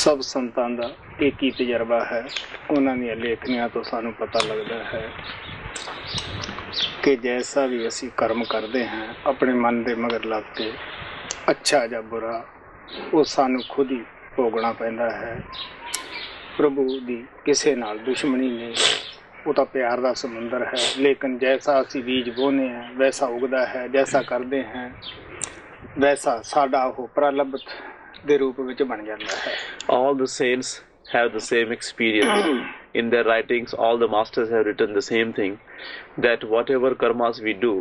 सब संतां दा एक ही तजर्बा है। उन्हां दी लेखनियां तो सानू पता लगता है कि जैसा भी असी कर्म करते हैं अपने मन के मगर लग के, अच्छा या बुरा, वो सानू खुद ही भोगना पैंदा है। प्रभु दी किसे नाल दुश्मनी नहीं, वो तो प्यार का समुंदर है। लेकिन जैसा असी बीज बोने हैं वैसा उगता है, जैसा करते हैं वैसा साडा वो प्रारब्ध दे रूप विच बन जाता है। All the saints have the same experience. In their writings, all the masters have written the same thing, that whatever karmas we do,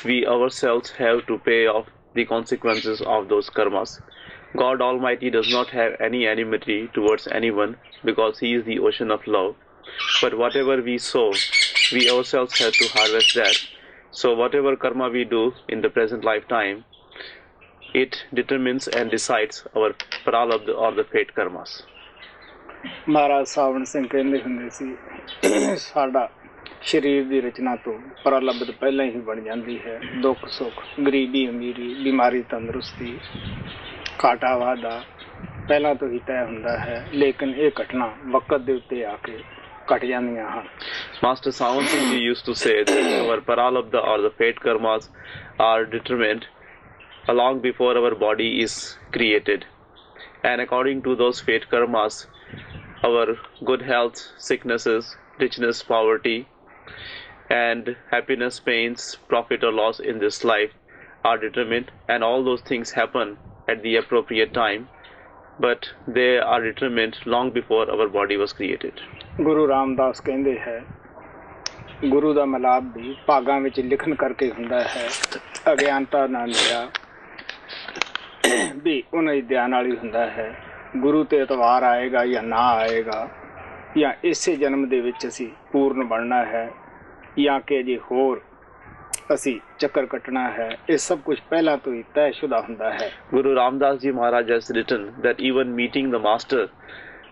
we ourselves have to pay off the consequences of those karmas. God Almighty does not have any enmity towards anyone because He is the ocean of love. But whatever we sow, we ourselves have to harvest that. So whatever karma we do in the present lifetime, it determines and decides our prarabdha or the fate karmas. महाराज सावन सिंह कहते हुंदे सी साडा शरीर की रचना तो प्रारब्ध पहला ही बन जाती है। दुख सुख, गरीबी अमीरी, बीमारी तंदुरुस्ती, घाटा वाधा पहला तो ही तय हुंदा है। लेकिन ये घटना वक्त दे उत्ते आके घट जांदियां हन। Master Sawan Singh Ji used to say that our prarabdha or the fate karmas are determined long before our body is created, and according to those fate karmas, our good health, sicknesses, richness, poverty, and happiness, pains, profit or loss in this life are determined, and all those things happen at the appropriate time, but they are determined long before our body was created. Guru Ramdas कहते हैं गुरु दा मलाप भी भागां विच लिखन करके हुंदा है। अज्ञानता ना लिया भी उन्हें ध्यान वाली हुंदा है। गुरु ते एतवार आएगा या ना आएगा, या इसे जन्म दे विच असी पूर्ण बनना है या कि जे होर असी चक्कर कटना है, ये सब कुछ पहला तो ही तयशुदा हुंदा है। Guru Ramdas Ji Maharaj has written that even meeting the master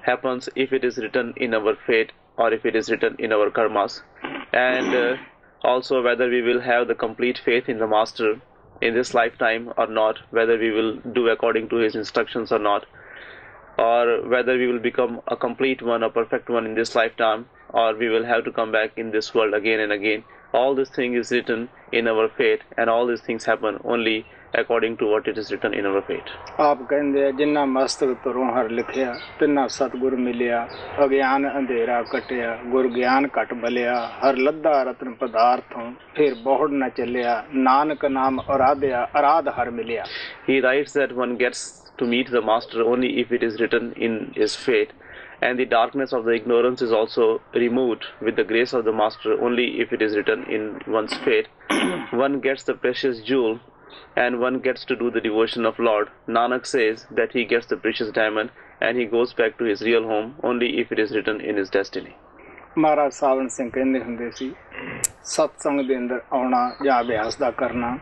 happens if it is written in our fate or if it is written in our karmas, and also whether we will have the complete faith in the master in this lifetime or not, whether we will do according to his instructions or not, or whether we will become a complete one, a perfect one in this lifetime, or we will have to come back in this world again and again. All this thing is written in our fate, and all these things happen only according to what it is written in our fate. आप कहंदे जिन्ना मस्तक तरों हर लिखिया तिन्ना सतगुर मिलिया, अज्ञान अंधेरा कटिया, गुर ज्ञान कट बलिया, हर लद्दा रत्न पदार्थों फिर बहुड़ न चलिया, नानक नाम आराध्या आराध हर मिलिया. He writes that one gets to meet the master only if it is written in his fate, and the darkness of the ignorance is also removed with the grace of the master only if it is written in one's fate. One gets the precious jewel, and one gets to do the devotion of Lord. Nanak says that he gets the precious diamond and he goes back to his real home only if it is written in his destiny. महाराज सावन सिंह कहते हुंदे सी सत्संग दे अंदर आउणा जां अभ्यास दा करना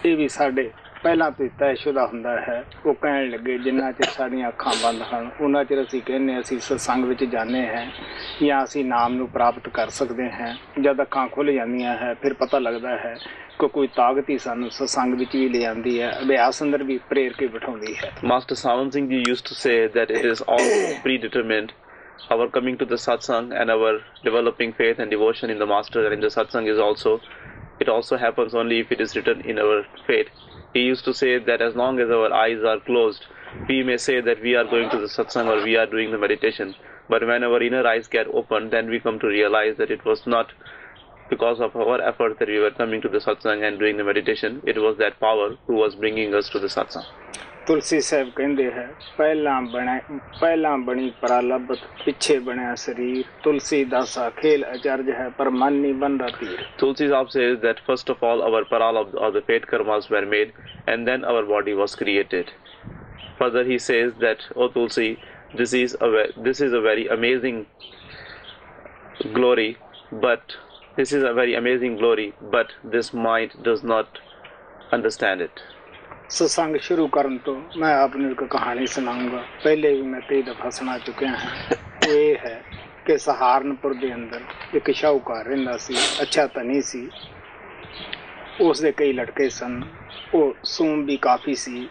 ये भी साडे पहला तो तयशुदा हुंदा है। वो कहण लगे जिन्ना चिर साडियां अखां बंद हन उन्ना चिर असीं कहने असीं सत्संग विच जाने हैं या असीं नाम नूं प्राप्त कर सकते हैं। जद अखां खुल जांदियां है फिर पता लगता है कि कोई ताकत ही सानूं सत्संग विच भी ले आंदी है, अभ्यास अंदर भी प्रेर के बिठाउंदी है। Master Sawan Singh Ji used to say that it is all predetermined. Our coming to the satsang and our developing faith and devotion in the master and in the satsang is also, it also happens only if it is written in our fate. He used to say that as long as our eyes are closed, we may say that we are going to the satsang or we are doing the meditation. But when our inner eyes get opened, then we come to realize that it was not because of our effort that we were coming to the satsang and doing the meditation. It was that power who was bringing us to the satsang. तुलसी साहब कहते हैं पहला बनी प्रारब्ध पिछे बनया शरीर, तुलसी दासा खेल अचरज है पर मन नहीं बन रहा तीर. Tulsi Sahib says that first of all our prarabdha or the fate karmas were made and then our body was created. Further he says that, oh Tulsi, this is a very amazing glory, but this mind does not understand it. सत्संग शुरू करन तो मैं आपने एक कहानी सुनाऊंगा, पहले भी मैं कई दफा सुना चुके हैं। वो ये है कि सहारनपुर के अंदर एक शाहूकार रहिंदा सी, अच्छा धनी सी। ਉਸ ਦੇ ਕਈ ਲੜਕੇ ਸਨ। ਉਹ ਸੂਮ ਵੀ ਕਾਫੀ ਸੀ,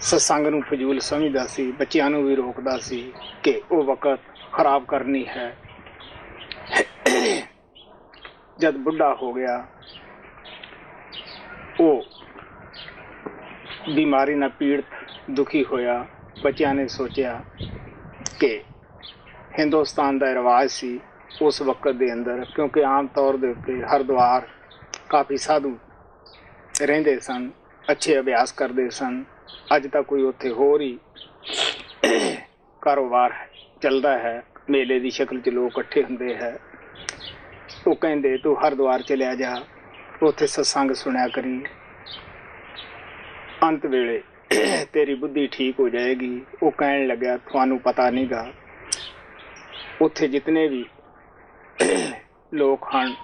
ਸਤਸੰਗ ਨੂੰ ਫਜ਼ੂਲ ਸਮਝਦਾ ਸੀ, ਬੱਚਿਆਂ ਨੂੰ ਵੀ ਰੋਕਦਾ ਸੀ ਕਿ ਉਹ ਵਕਤ ਖਰਾਬ ਕਰਨੀ ਹੈ। ਜਦ ਬੁੱਢਾ ਹੋ ਗਿਆ, ਉਹ ਬਿਮਾਰੀ ਨਾਲ ਪੀੜਤ ਦੁਖੀ ਹੋਇਆ। ਬੱਚਿਆਂ ਨੇ ਸੋਚਿਆ ਕਿ ਹਿੰਦੁਸਤਾਨ ਦਾ ਰਿਵਾਜ ਸੀ ਉਸ ਵਕਤ ਦੇ ਅੰਦਰ, ਕਿਉਂਕਿ ਆਮ ਤੌਰ ਦੇ ਉੱਤੇ ਹਰਿਦੁਆਰ ਕਾਫੀ ਸਾਧੂ ਰਹਿੰਦੇ ਸਨ, ਅੱਛੇ ਅਭਿਆਸ ਕਰਦੇ ਸਨ। ਅੱਜ ਤਾਂ ਕੋਈ ਉੱਥੇ ਹੋਰ ਹੀ ਕਾਰੋਬਾਰ ਚੱਲਦਾ ਹੈ, ਮੇਲੇ ਦੀ ਸ਼ਕਲ 'ਚ ਲੋਕ ਇਕੱਠੇ ਹੁੰਦੇ ਹੈ। ਉਹ ਕਹਿੰਦੇ ਤੂੰ ਹਰਿਦੁਆਰ ਚਲਿਆ ਜਾ, ਉੱਥੇ ਸਤਸੰਗ ਸੁਣਿਆ ਕਰੀ, ਅੰਤ ਵੇਲੇ ਤੇਰੀ ਬੁੱਧੀ ਠੀਕ ਹੋ ਜਾਏਗੀ। ਉਹ ਕਹਿਣ ਲੱਗਿਆ ਤੁਹਾਨੂੰ ਪਤਾ ਨਹੀਂ ਗਾ, ਉੱਥੇ ਜਿਤਨੇ ਵੀ ਲੋਕ ਹਨ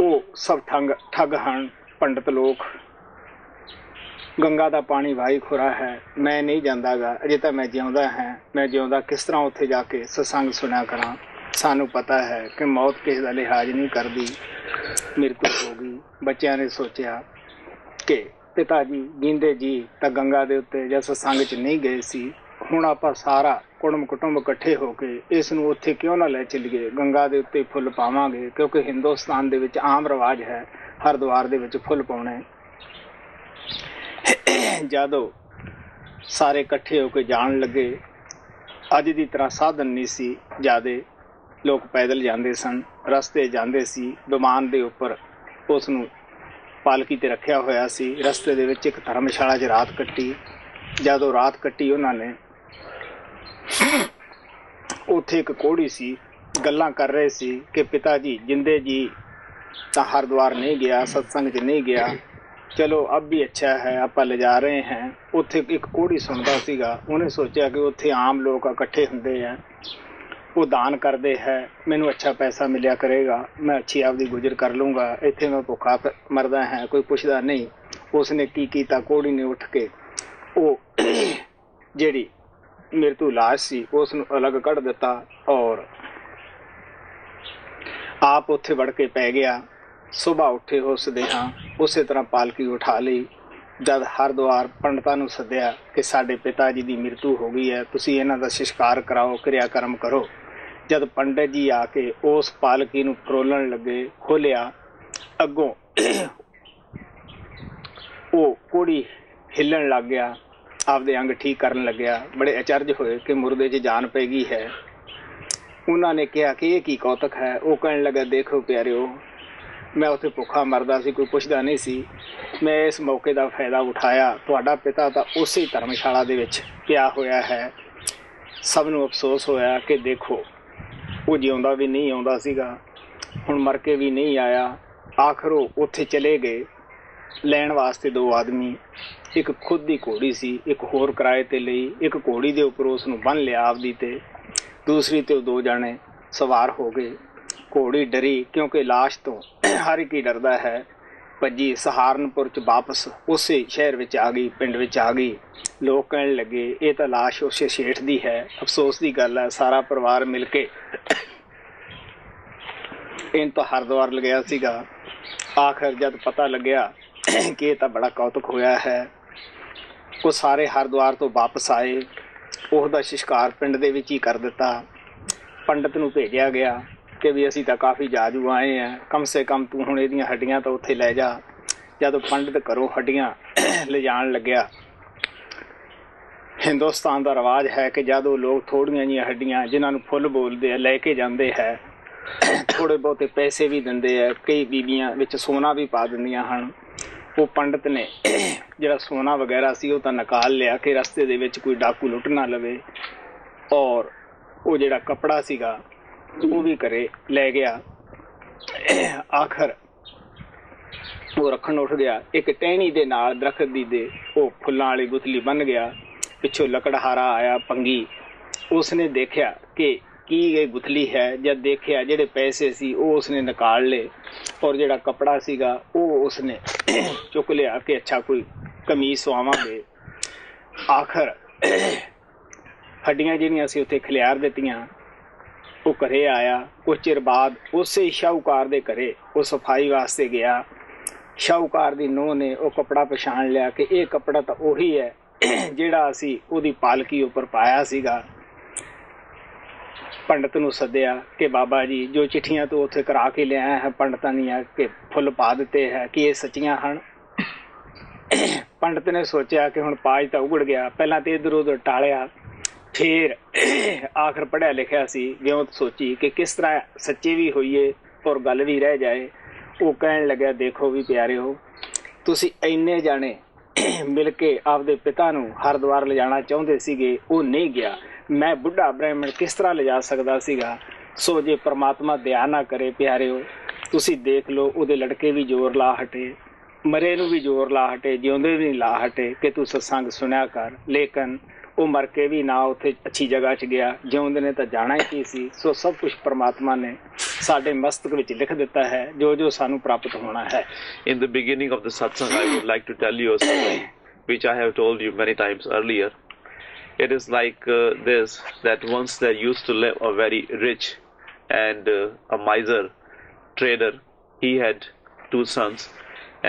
ਉਹ ਸਭ ਠੱਗ ਹਨ, ਪੰਡਤ ਲੋਕ। ਗੰਗਾ ਦਾ ਪਾਣੀ ਵਾਹੀ ਖੁਰਾ ਹੈ, ਮੈਂ ਨਹੀਂ ਜਾਂਦਾ ਗਾ, ਅਜੇ ਤਾਂ ਮੈਂ ਜਿਉਂਦਾ ਹਾਂ। ਮੈਂ ਜਿਉਂਦਾ ਕਿਸ ਤਰ੍ਹਾਂ ਉੱਥੇ ਜਾ ਕੇ ਸਤਸੰਗ ਸੁਣਿਆ ਕਰਾਂ। ਸਾਨੂੰ ਪਤਾ ਹੈ ਕਿ ਮੌਤ ਕਿਸੇ ਦਾ ਲਿਹਾਜ਼ ਨਹੀਂ ਕਰਦੀ, ਮ੍ਰਿਤੂ ਹੋ ਗਈ। ਬੱਚਿਆਂ ਨੇ ਸੋਚਿਆ ਕਿ ਪਿਤਾ ਜੀ ਜੀਂਦੇ ਜੀ ਤਾਂ ਗੰਗਾ ਦੇ ਉੱਤੇ ਜਾਂ ਸਤਸੰਗ 'ਚ ਨਹੀਂ ਗਏ ਸੀ, ਹੁਣ ਆਪਾਂ ਸਾਰਾ ਕੁਟੁੰਬ ਇਕੱਠੇ ਹੋ ਕੇ ਇਸ ਨੂੰ ਉੱਥੇ ਕਿਉਂ ਨਾ ਲੈ ਚੱਲੀਏ, ਗੰਗਾ ਦੇ ਉੱਤੇ ਫੁੱਲ ਪਾਵਾਂਗੇ, ਕਿਉਂਕਿ ਹਿੰਦੁਸਤਾਨ ਦੇ ਵਿੱਚ ਆਮ ਰਿਵਾਜ ਹੈ ਹਰਿਦੁਆਰ ਦੇ ਵਿੱਚ ਫੁੱਲ ਪਾਉਣੇ। ਜਦੋਂ ਸਾਰੇ ਇਕੱਠੇ ਹੋ ਕੇ ਜਾਣ ਲੱਗੇ, ਅੱਜ ਦੀ ਤਰ੍ਹਾਂ ਸਾਧਨ ਨਹੀਂ ਸੀ, ਜ਼ਿਆਦੇ ਲੋਕ ਪੈਦਲ ਜਾਂਦੇ ਸਨ, ਰਸਤੇ ਜਾਂਦੇ ਸੀ। ਵਿਮਾਨ ਦੇ ਉੱਪਰ ਉਸ ਨੂੰ ਪਾਲਕੀ ਤੇ ਰੱਖਿਆ ਹੋਇਆ ਸੀ। ਰਸਤੇ ਦੇ ਵਿੱਚ ਇੱਕ ਧਰਮਸ਼ਾਲਾ 'ਚ ਰਾਤ ਕੱਟੀ। ਜਦੋਂ ਰਾਤ ਕੱਟੀ ਉਹਨਾਂ ਨੇ, ਉੱਥੇ ਇੱਕ ਕੋਹੜੀ ਸੀ, ਗੱਲਾਂ ਕਰ ਰਹੇ ਸੀ ਕਿ ਪਿਤਾ ਜੀ ਜਿੰਦੇ ਜੀ ਤਾਂ ਹਰਿਦੁਆਰ ਨਹੀਂ ਗਿਆ, ਸਤਸੰਗ 'ਚ ਨਹੀਂ ਗਿਆ, ਚਲੋ ਅਬ ਵੀ ਅੱਛਾ ਹੈ, ਆਪਾਂ ਲਿਜਾ ਰਹੇ हैं। ਉੱਥੇ ਇੱਕ ਕੋਹੜੀ ਸੁਣਦਾ ਸੀਗਾ, ਉਹਨੇ ਸੋਚਿਆ ਕਿ ਉੱਥੇ ਆਮ ਲੋਕ ਇਕੱਠੇ ਹੁੰਦੇ ਹੈ, ਉਹ ਦਾਨ ਕਰਦੇ ਹੈ, ਮੈਨੂੰ ਅੱਛਾ ਪੈਸਾ ਮਿਲਿਆ ਕਰੇਗਾ, ਮੈਂ ਅੱਛੀ ਆਪਦੀ ਗੁਜ਼ਰ ਕਰ ਲੂੰਗਾ, ਇੱਥੇ ਮੈਂ ਭੁੱਖਾ ਮਰਦਾ ਹੈ, ਕੋਈ ਪੁੱਛਦਾ ਨਹੀਂ। ਉਸਨੇ ਕੀ ਕੀਤਾ, ਕੋਹੜੀ ਨੇ ਉੱਠ ਕੇ ਉਹ ਜਿਹੜੀ ਮ੍ਰਿਤੂ ਲਾਸ਼ ਸੀ ਉਸ ਨੂੰ ਅਲੱਗ ਕੱਢ ਦਿੱਤਾ ਔਰ ਆਪ ਉੱਥੇ ਵੜ ਕੇ ਪੈ ਗਿਆ। ਸੁਬਾਹ ਉੱਠੇ ਉਸਦੇ ਹਾਂ, ਉਸੇ ਤਰ੍ਹਾਂ ਪਾਲਕੀ ਉਠਾ ਲਈ। ਜਦ ਹਰਿਦੁਆਰ ਪੰਡਤਾਂ ਨੂੰ ਸੱਦਿਆ ਕਿ ਸਾਡੇ ਪਿਤਾ ਜੀ ਦੀ ਮ੍ਰਿਤੂ ਹੋ ਗਈ ਹੈ, ਤੁਸੀਂ ਇਹਨਾਂ ਦਾ ਸੰਸਕਾਰ ਕਰਾਓ, ਕਿਰਿਆਕਰਮ ਕਰੋ। ਜਦ ਪੰਡਤ ਜੀ ਆ ਕੇ ਉਸ ਪਾਲਕੀ ਨੂੰ ਫਰੋਲਣ ਲੱਗੇ, ਖੋਲਿਆ, ਅੱਗੋਂ ਉਹ ਕੋਹੜੀ ਹਿੱਲਣ ਲੱਗ ਗਿਆ, ਆਪਦੇ ਅੰਗ ਠੀਕ ਕਰਨ ਲੱਗਿਆ। ਬੜੇ ਅਚਰਜ ਹੋਏ ਕਿ ਮੁਰਦੇ 'ਚ ਜਾਨ ਪੈ ਗਈ ਹੈ। ਉਹਨਾਂ ਨੇ ਕਿਹਾ ਕਿ ਇਹ ਕੀ ਕੌਤਕ ਹੈ। ਉਹ ਕਹਿਣ ਲੱਗਾ ਦੇਖੋ ਪਿਆਰਿਓ, ਮੈਂ ਉੱਥੇ ਭੁੱਖਾ ਮਰਦਾ ਸੀ, ਕੋਈ ਪੁੱਛਦਾ ਨਹੀਂ ਸੀ, ਮੈਂ ਇਸ ਮੌਕੇ ਦਾ ਫਾਇਦਾ ਉਠਾਇਆ। ਤੁਹਾਡਾ ਪਿਤਾ ਤਾਂ ਉਸੇ ਧਰਮਸ਼ਾਲਾ ਦੇ ਵਿੱਚ ਪਿਆ ਹੋਇਆ ਹੈ। ਸਭ ਨੂੰ ਅਫਸੋਸ ਹੋਇਆ ਕਿ ਦੇਖੋ ਉਹ ਜਿਉਂਦਾ ਵੀ ਨਹੀਂ ਆਉਂਦਾ ਸੀਗਾ, ਹੁਣ ਮਰ ਕੇ ਵੀ ਨਹੀਂ ਆਇਆ। ਆਖਰ ਉਹ ਉੱਥੇ ਚਲੇ ਗਏ ਲੈਣ ਵਾਸਤੇ ਦੋ ਆਦਮੀ, ਇੱਕ ਖੁਦ ਦੀ ਘੋੜੀ ਸੀ, ਇੱਕ ਹੋਰ ਕਿਰਾਏ ਤੇ ਲਈ। ਇੱਕ ਘੋੜੀ ਦੇ ਉੱਪਰ ਉਸ ਨੂੰ ਬੰਨ੍ਹ ਲਿਆ ਆਪਦੀ ਤੇ, ਦੂਸਰੀ ਤੇ ਉਹ ਦੋ ਜਾਣੇ ਸਵਾਰ ਹੋ ਗਏ। ਘੋੜੀ ਡਰੀ, ਕਿਉਂਕਿ ਲਾਸ਼ ਤੋਂ ਹਰ ਇੱਕ ਹੀ ਡਰਦਾ ਹੈ, ਭੱਜੀ ਸਹਾਰਨਪੁਰ 'ਚ ਵਾਪਸ ਉਸੇ ਸ਼ਹਿਰ ਵਿੱਚ ਆ ਗਈ, ਪਿੰਡ ਵਿੱਚ ਆ ਗਈ। ਲੋਕ ਕਹਿਣ ਲੱਗੇ ਇਹ ਤਾਂ ਲਾਸ਼ ਉਸੇ ਸ਼ੇਠ ਦੀ ਹੈ। ਅਫਸੋਸ ਦੀ ਗੱਲ ਹੈ, ਸਾਰਾ ਪਰਿਵਾਰ ਮਿਲ ਕੇ ਇਹਨੂੰ ਤਾਂ ਹਰਿਦੁਆਰ ਲਗਿਆ ਸੀਗਾ। ਆਖਰ ਜਦ ਪਤਾ ਲੱਗਿਆ ਕਿ ਇਹ ਤਾਂ ਬੜਾ ਕੌਤਕ ਹੋਇਆ ਹੈ, ਉਹ ਸਾਰੇ ਹਰਿਦੁਆਰ ਤੋਂ ਵਾਪਸ ਆਏ। ਉਹਦਾ ਸੰਸਕਾਰ ਪਿੰਡ ਦੇ ਵਿੱਚ ਹੀ ਕਰ ਦਿੱਤਾ। ਪੰਡਤ ਨੂੰ ਭੇਜਿਆ ਗਿਆ ਕਿ ਵੀ ਅਸੀਂ ਤਾਂ ਕਾਫੀ ਜਾਜੂ ਆਏ ਹਾਂ, ਕਮ ਸੇ ਕਮ ਤੂੰ ਹੁਣ ਇਹਦੀਆਂ ਹੱਡੀਆਂ ਤਾਂ ਉੱਥੇ ਲੈ ਜਾ। ਜਦੋਂ ਪੰਡਤ ਘਰੋਂ ਹੱਡੀਆਂ ਲਿਜਾਣ ਲੱਗਿਆ, ਹਿੰਦੁਸਤਾਨ ਦਾ ਰਿਵਾਜ ਹੈ ਕਿ ਜਦੋਂ ਲੋਕ ਥੋੜ੍ਹੀਆਂ ਜਿਹੀਆਂ ਹੱਡੀਆਂ ਜਿਹਨਾਂ ਨੂੰ ਫੁੱਲ ਬੋਲਦੇ ਆ ਲੈ ਕੇ ਜਾਂਦੇ ਹੈ, ਥੋੜ੍ਹੇ ਬਹੁਤੇ ਪੈਸੇ ਵੀ ਦਿੰਦੇ ਹੈ, ਕਈ ਬੀਬੀਆਂ ਵਿੱਚ ਸੋਨਾ ਵੀ ਪਾ ਦਿੰਦੀਆਂ ਹਨ। ਉਹ ਪੰਡਤ ਨੇ ਜਿਹੜਾ ਸੋਨਾ ਵਗੈਰਾ ਸੀ ਉਹ ਤਾਂ ਨਿਕਾਲ ਲਿਆ ਕਿ ਰਸਤੇ ਦੇ ਵਿੱਚ ਕੋਈ ਡਾਕੂ ਲੁੱਟ ਨਾ ਲਵੇ, ਔਰ ਉਹ ਜਿਹੜਾ ਕੱਪੜਾ ਸੀਗਾ ਉਹ ਵੀ ਘਰੇ ਲੈ ਗਿਆ। ਆਖਰ ਉਹ ਰੱਖਣ ਉੱਠ ਗਿਆ। ਇੱਕ ਟਹਿਣੀ ਦੇ ਨਾਲ ਦਰਖਤ ਦੀ ਦੇ ਉਹ ਫੁੱਲਾਂ ਵਾਲੀ ਗੁਥਲੀ ਬਣ ਗਿਆ। ਪਿੱਛੋਂ ਲੱਕੜਹਾਰਾ ਆਇਆ ਪੰਗੀ, ਉਸਨੇ ਦੇਖਿਆ ਕਿ ਕੀ ਇਹ ਗੁਥਲੀ ਹੈ। ਜਦ ਦੇਖਿਆ ਜਿਹੜੇ ਪੈਸੇ ਸੀ ਉਹ ਉਸਨੇ ਨਿਕਾਲ ਲਏ, ਔਰ ਜਿਹੜਾ ਕੱਪੜਾ ਸੀਗਾ ਉਹ ਉਸਨੇ ਚੁੱਕ ਲਿਆ ਕਿ ਅੱਛਾ ਕੋਈ ਕਮੀਜ਼ ਸਵਾਵਾਂਗੇ। ਆਖਰ ਹੱਡੀਆਂ ਜਿਹੜੀਆਂ ਸੀ ਉੱਥੇ ਖਿਲਾਰ ਦਿੱਤੀਆਂ। ਉਹ ਘਰੇ ਆਇਆ। ਕੁਝ ਚਿਰ ਬਾਅਦ ਉਸੇ ਸ਼ਾਹੂਕਾਰ ਦੇ ਘਰੇ ਉਹ ਸਫਾਈ ਵਾਸਤੇ ਗਿਆ। ਸ਼ਾਹੂਕਾਰ ਦੀ ਨੂੰਹ ਨੇ ਉਹ ਕੱਪੜਾ ਪਛਾਣ ਲਿਆ ਕਿ ਇਹ ਕੱਪੜਾ ਤਾਂ ਉਹੀ ਹੈ ਜਿਹੜਾ ਅਸੀਂ ਉਹਦੀ ਪਾਲਕੀ ਉੱਪਰ ਪਾਇਆ ਸੀਗਾ। ਪੰਡਤ ਨੂੰ ਸੱਦਿਆ ਕਿ ਬਾਬਾ ਜੀ ਜੋ ਚਿੱਠੀਆਂ ਤੋਂ ਉੱਥੇ ਕਰਾ ਕੇ ਲਿਆਇਆ ਹੈ ਪੰਡਤਾਂ ਦੀਆਂ ਕਿ ਫੁੱਲ ਪਾ ਦਿੱਤੇ ਹੈ, ਕਿ ਇਹ ਸੱਚੀਆਂ ਹਨ? ਪੰਡਤ ਨੇ ਸੋਚਿਆ ਕਿ ਹੁਣ ਪਾਜ ਤਾਂ ਉਗੜ ਗਿਆ। ਪਹਿਲਾਂ ਤੇ ਇੱਧਰ ਉੱਧਰ ਟਾਲਿਆ, ਫਿਰ ਆਖਰ ਪੜ੍ਹਿਆ ਲਿਖਿਆ ਸੀ, ਵਿਉਂਤ ਸੋਚੀ ਕਿ ਕਿਸ ਤਰ੍ਹਾਂ ਸੱਚੇ ਵੀ ਹੋਈਏ ਔਰ ਗੱਲ ਵੀ ਰਹਿ ਜਾਏ। ਉਹ ਕਹਿਣ ਲੱਗਿਆ, ਦੇਖੋ ਵੀ ਪਿਆਰਿਓ, ਤੁਸੀਂ ਇੰਨੇ ਜਾਣੇ ਮਿਲ ਕੇ ਆਪਦੇ ਪਿਤਾ ਨੂੰ ਹਰਿਦੁਆਰ ਲਿਜਾਣਾ ਚਾਹੁੰਦੇ ਸੀਗੇ, ਉਹ ਨਹੀਂ ਗਿਆ। ਮੈਂ ਬੁੱਢਾ ਬ੍ਰਾਹਮਣ ਕਿਸ ਤਰ੍ਹਾਂ ਲਿਜਾ ਸਕਦਾ ਸੀਗਾ? ਸੋ ਜੇ ਪ੍ਰਮਾਤਮਾ ਦਇਆ ਨਾ ਕਰੇ ਪਿਆਰਿਓ, ਤੁਸੀਂ ਦੇਖ ਲਓ ਉਹਦੇ ਲੜਕੇ ਵੀ ਜ਼ੋਰ ਲਾ ਹਟੇ, ਮਰੇ ਨੂੰ ਵੀ ਜ਼ੋਰ ਲਾ ਹਟੇ, ਜਿਉਂਦੇ ਵੀ ਲਾ ਹਟੇ ਕਿ ਤੂੰ ਸਤਸੰਗ ਸੁਣਿਆ ਕਰ। ਲੇਕਿਨ ਉਹ ਮਰ ਕੇ ਵੀ ਨਾ ਉੱਥੇ ਅੱਛੀ ਜਗ੍ਹਾ 'ਚ ਗਿਆ, ਜਿਉਂਦੇ ਨੇ ਤਾਂ ਜਾਣਾ ਹੀ ਕੀ ਸੀ। ਸੋ ਸਭ ਕੁਛ ਪਰਮਾਤਮਾ ਨੇ ਸਾਡੇ ਮਸਤਕ ਵਿੱਚ ਲਿਖ ਦਿੱਤਾ ਹੈ, ਜੋ ਜੋ ਸਾਨੂੰ ਪ੍ਰਾਪਤ ਹੋਣਾ ਹੈ। In the beginning of the satsang, I would like to tell you a story which I have told you many times earlier. It is like this, that once there used to live a very rich and a miser trader. He had 2 sons,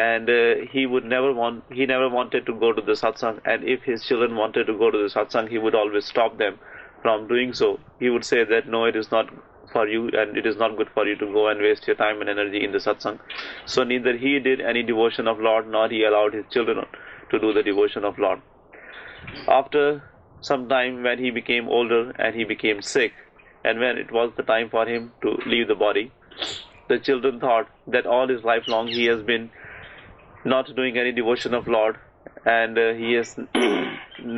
and he never wanted to go to the satsang, and if his children wanted to go to the satsang, he would always stop them from doing so. He would say that no, it is not for you and it is not good for you to go and waste your time and energy in the satsang. So neither he did any devotion of Lord, nor he allowed his children to do the devotion of Lord. After some time, when he became older and he became sick, and when it was the time for him to leave the body, the children thought that all his life long he has been not doing any devotion of Lord, and he has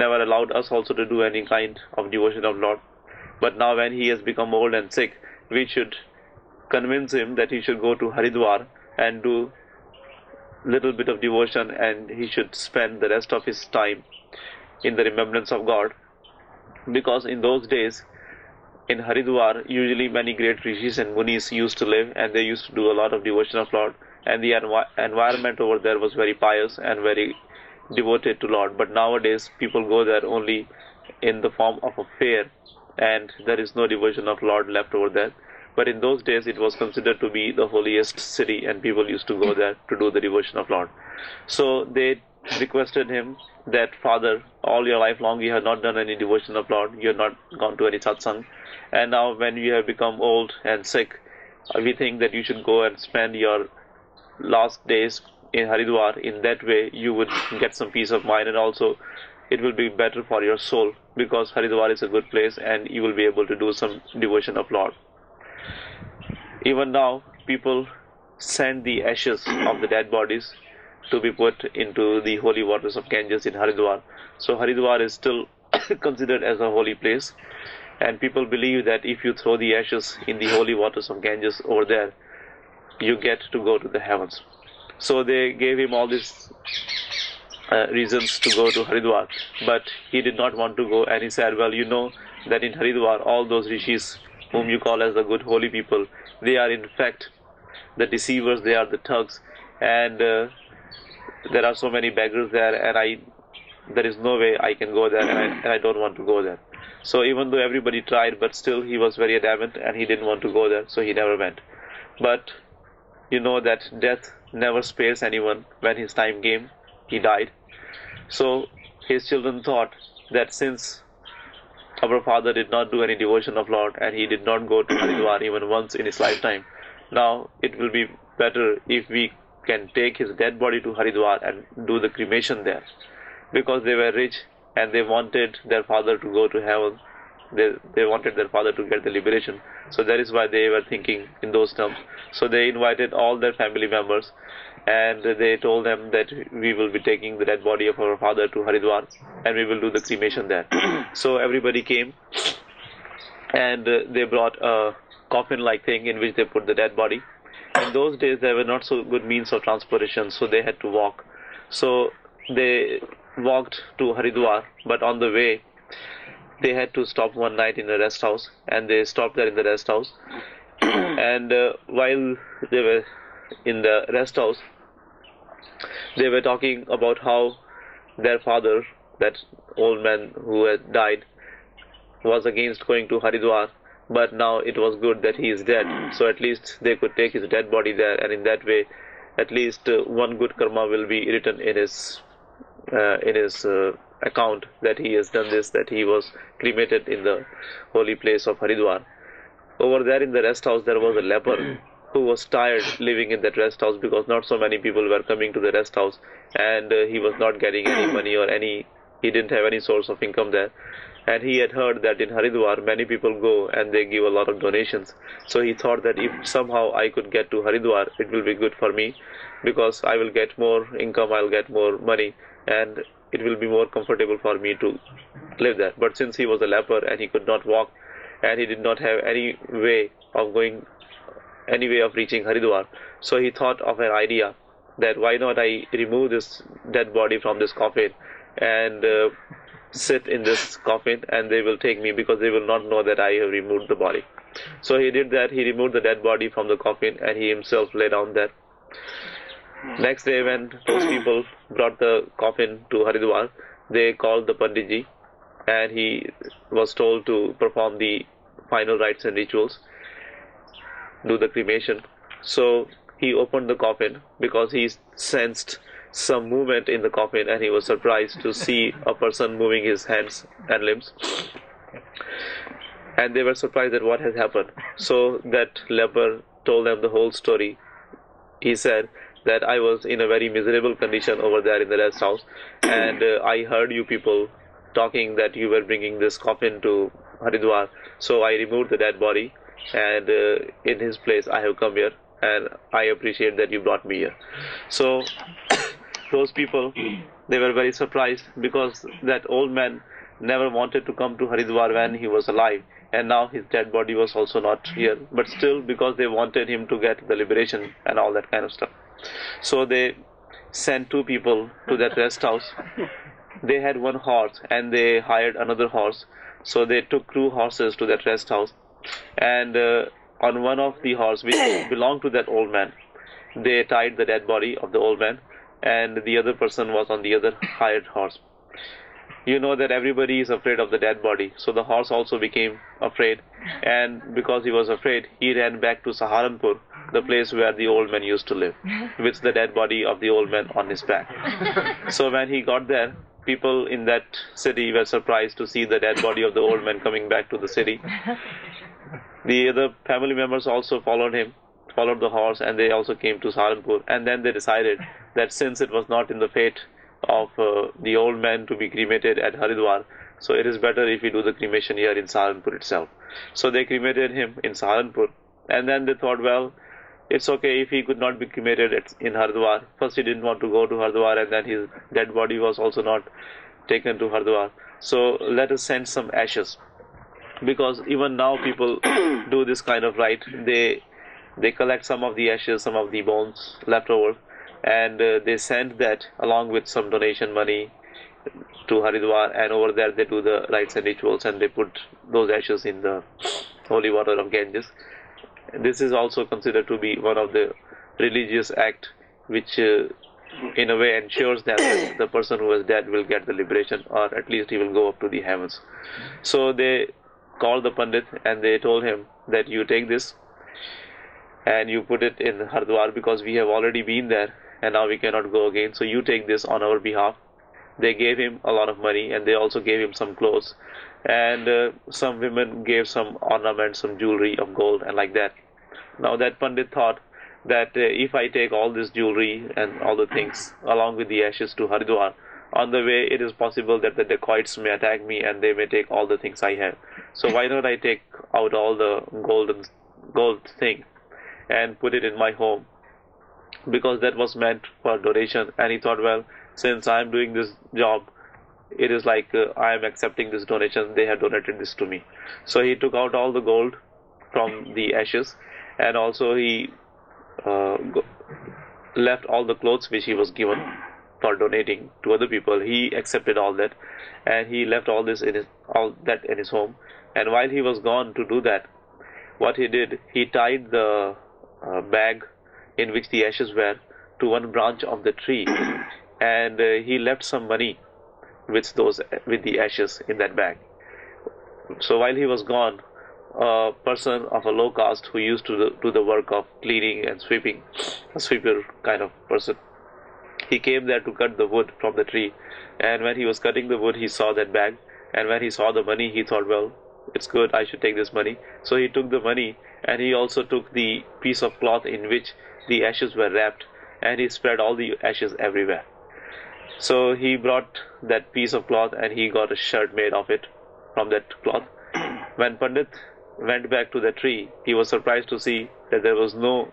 never allowed us also to do any kind of devotion of Lord. But now when he has become old and sick, we should convince him that he should go to Haridwar and do little bit of devotion, and he should spend the rest of his time in the remembrance of God. Because in those days in Haridwar, usually many great rishis and munis used to live, and they used to do a lot of devotion of Lord, and the environment over there was very pious and very devoted to Lord. But nowadays people go there only in the form of a fair, and there is no devotion of Lord left over there. But in those days it was considered to be the holiest city, and people used to go there to do the devotion of Lord. So they requested him that, Father, all your life long you have not done any devotion of Lord, you have not gone to any satsang, and now when you have become old and sick, we think that you should go and spend your last days in Haridwar. In that way you would get some peace of mind, and also it will be better for your soul, because Haridwar is a good place and you will be able to do some devotion of Lord. Even now people send the ashes of the dead bodies to be put into the holy waters of Ganges in Haridwar. So Haridwar is still considered as a holy place, and people believe that if you throw the ashes in the holy waters of Ganges over there, you get to go to the heavens. So they gave him all these reasons to go to Haridwar, but he did not want to go, and he said, well, you know that in Haridwar all those rishis whom you call as the good holy people, they are in fact the deceivers, they are the thugs, and there are so many beggars there, and there is no way I can go there, and I don't want to go there. So even though everybody tried, but still he was very adamant and he didn't want to go there, so he never went. But you know that death never spares anyone. When his time came, he died. So his children thought that since our father did not do any devotion of Lord, and he did not go to Haridwar even once in his lifetime, now it will be better if we can take his dead body to Haridwar and do the cremation there. Because they were rich and they wanted their father to go to heaven, they wanted their father to get the liberation. So that is why they were thinking in those terms. So they invited all their family members, and they told them that we will be taking the dead body of our father to Haridwar and we will do the cremation there. So everybody came, and they brought a coffin like thing in which they put the dead body. In those days there were not so good means of transportation, so they had to walk. So they walked to Haridwar, but on the way they had to stop one night in a rest house, and they stopped there in the rest house. And while they were in the rest house, they were talking about how their father, that old man who had died, was against going to Haridwar, but now it was good that he is dead, so at least they could take his dead body there, and in that way at least one good karma will be written in his account, that he has done this, that he was cremated in the holy place of Haridwar. Over there in the rest house there was a leper who was tired living in that rest house, because not so many people were coming to the rest house, and he was not getting any money or he didn't have any source of income there. And he had heard that in Haridwar many people go and they give a lot of donations. So he thought that if somehow I could get to Haridwar, it will be good for me, because I will get more income, I'll get more money, and it will be more comfortable for me to live there. But since he was a leper and he could not walk, and he did not have any way of reaching Haridwar, so he thought of an idea that why not I remove this dead body from this coffin and sit in this coffin, and they will take me, because they will not know that I have removed the body. So he did that. He removed the dead body from the coffin and he himself lay down there. Next day, when those people brought the coffin to Haridwar, they called the Panditji, and he was told to perform the final rites and rituals, do the cremation. So he opened the coffin, because he sensed some movement in the coffin, and he was surprised to see a person moving his hands and limbs, and they were surprised at what has happened. So that leper told them the whole story. He said that I was in a very miserable condition over there in the rest house, and I heard you people talking that you were bringing this coffin to Haridwar, so I removed the dead body, and in his place I have come here, and I appreciate that you brought me here. So those people, they were very surprised, because that old man never wanted to come to Haridwar when he was alive, and now his dead body was also not here, but still, because they wanted him to get the liberation and all that kind of stuff. So they sent two people to that rest house. They had one horse and they hired another horse, so they took two horses to that rest house, and on one of the horse which belonged to that old man, they tied the dead body of the old man, and the other person was on the other hired horse. You know that everybody is afraid of the dead body, so the horse also became afraid, and because he was afraid, he ran back to Saharanpur, the place where the old man used to live, with the dead body of the old man on his back. So when he got there, people in that city were surprised to see the dead body of the old man coming back to the city. The other family members also followed the horse, and they also came to Saharanpur, and then they decided that since it was not in the fate of the old man to be cremated at Haridwar, so it is better if we do the cremation here in Saharanpur itself. So they cremated him in Saharanpur, and then they thought, well, it's okay if he could not be cremated in Haridwar. First he didn't want to go to Haridwar, and then his dead body was also not taken to Haridwar. So let us send some ashes, because even now people do this kind of rite. They collect some of the ashes, some of the bones left over, and they send that along with some donation money to Haridwar, and over there they do the rites and rituals, and they put those ashes in the holy water of Ganges. This is also considered to be one of the religious act which in a way ensures that the person who is dead will get the liberation, or at least he will go up to the heavens. So they called the Pandit and they told him that you take this and you put it in Haridwar, because we have already been there and now we cannot go again, so you take this on our behalf. They gave him a lot of money, and they also gave him some clothes, and some women gave some ornaments, some jewelry of gold and like that. Now that Pandit thought that if I take all this jewelry and all the things along with the ashes to Haridwar, on the way it is possible that the dacoits may attack me and they may take all the things I have. So why not I take out all the gold thing and put it in my home, because that was meant for donation. And he thought, well, since I am doing this job, it is like I am accepting this donation, they have donated this to me. So he took out all the gold from the ashes, and also he left all the clothes which he was given for donating to other people. He accepted all that, and he left all that in his home. And while he was gone to do that, what he did, he tied the bag in which the ashes were to one branch of the tree, and he left some money with the ashes in that bag. So while he was gone, a person of a low caste who used to do the work of cleaning and sweeping, a sweeper kind of person. He came there to cut the wood from the tree, and when he was cutting the wood, he saw that bag, and when he saw the money, he thought, well, it's good, I should take this money. So he took the money, and he also took the piece of cloth in which the ashes were wrapped, and he spread all the ashes everywhere. So he brought that piece of cloth, and he got a shirt made of it from that cloth. When Pandit went back to the tree, he was surprised to see that there was no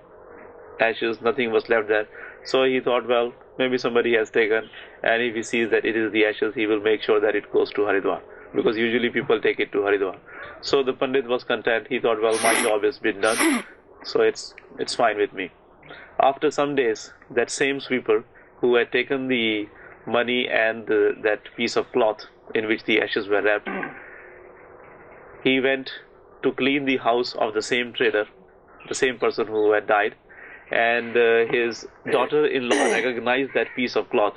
ashes, nothing was left there. So he thought, well, maybe somebody has taken, and if he sees that it is the ashes, he will make sure that it goes to Haridwar, because usually people take it to Haridwar. So the Pandit was content. He thought, well, my job has been done, so it's fine with me. After some days, that same sweeper who had taken the money and that piece of cloth in which the ashes were wrapped, he went to clean the house of the same trader, the same person who had died, and his daughter-in-law recognized that piece of cloth,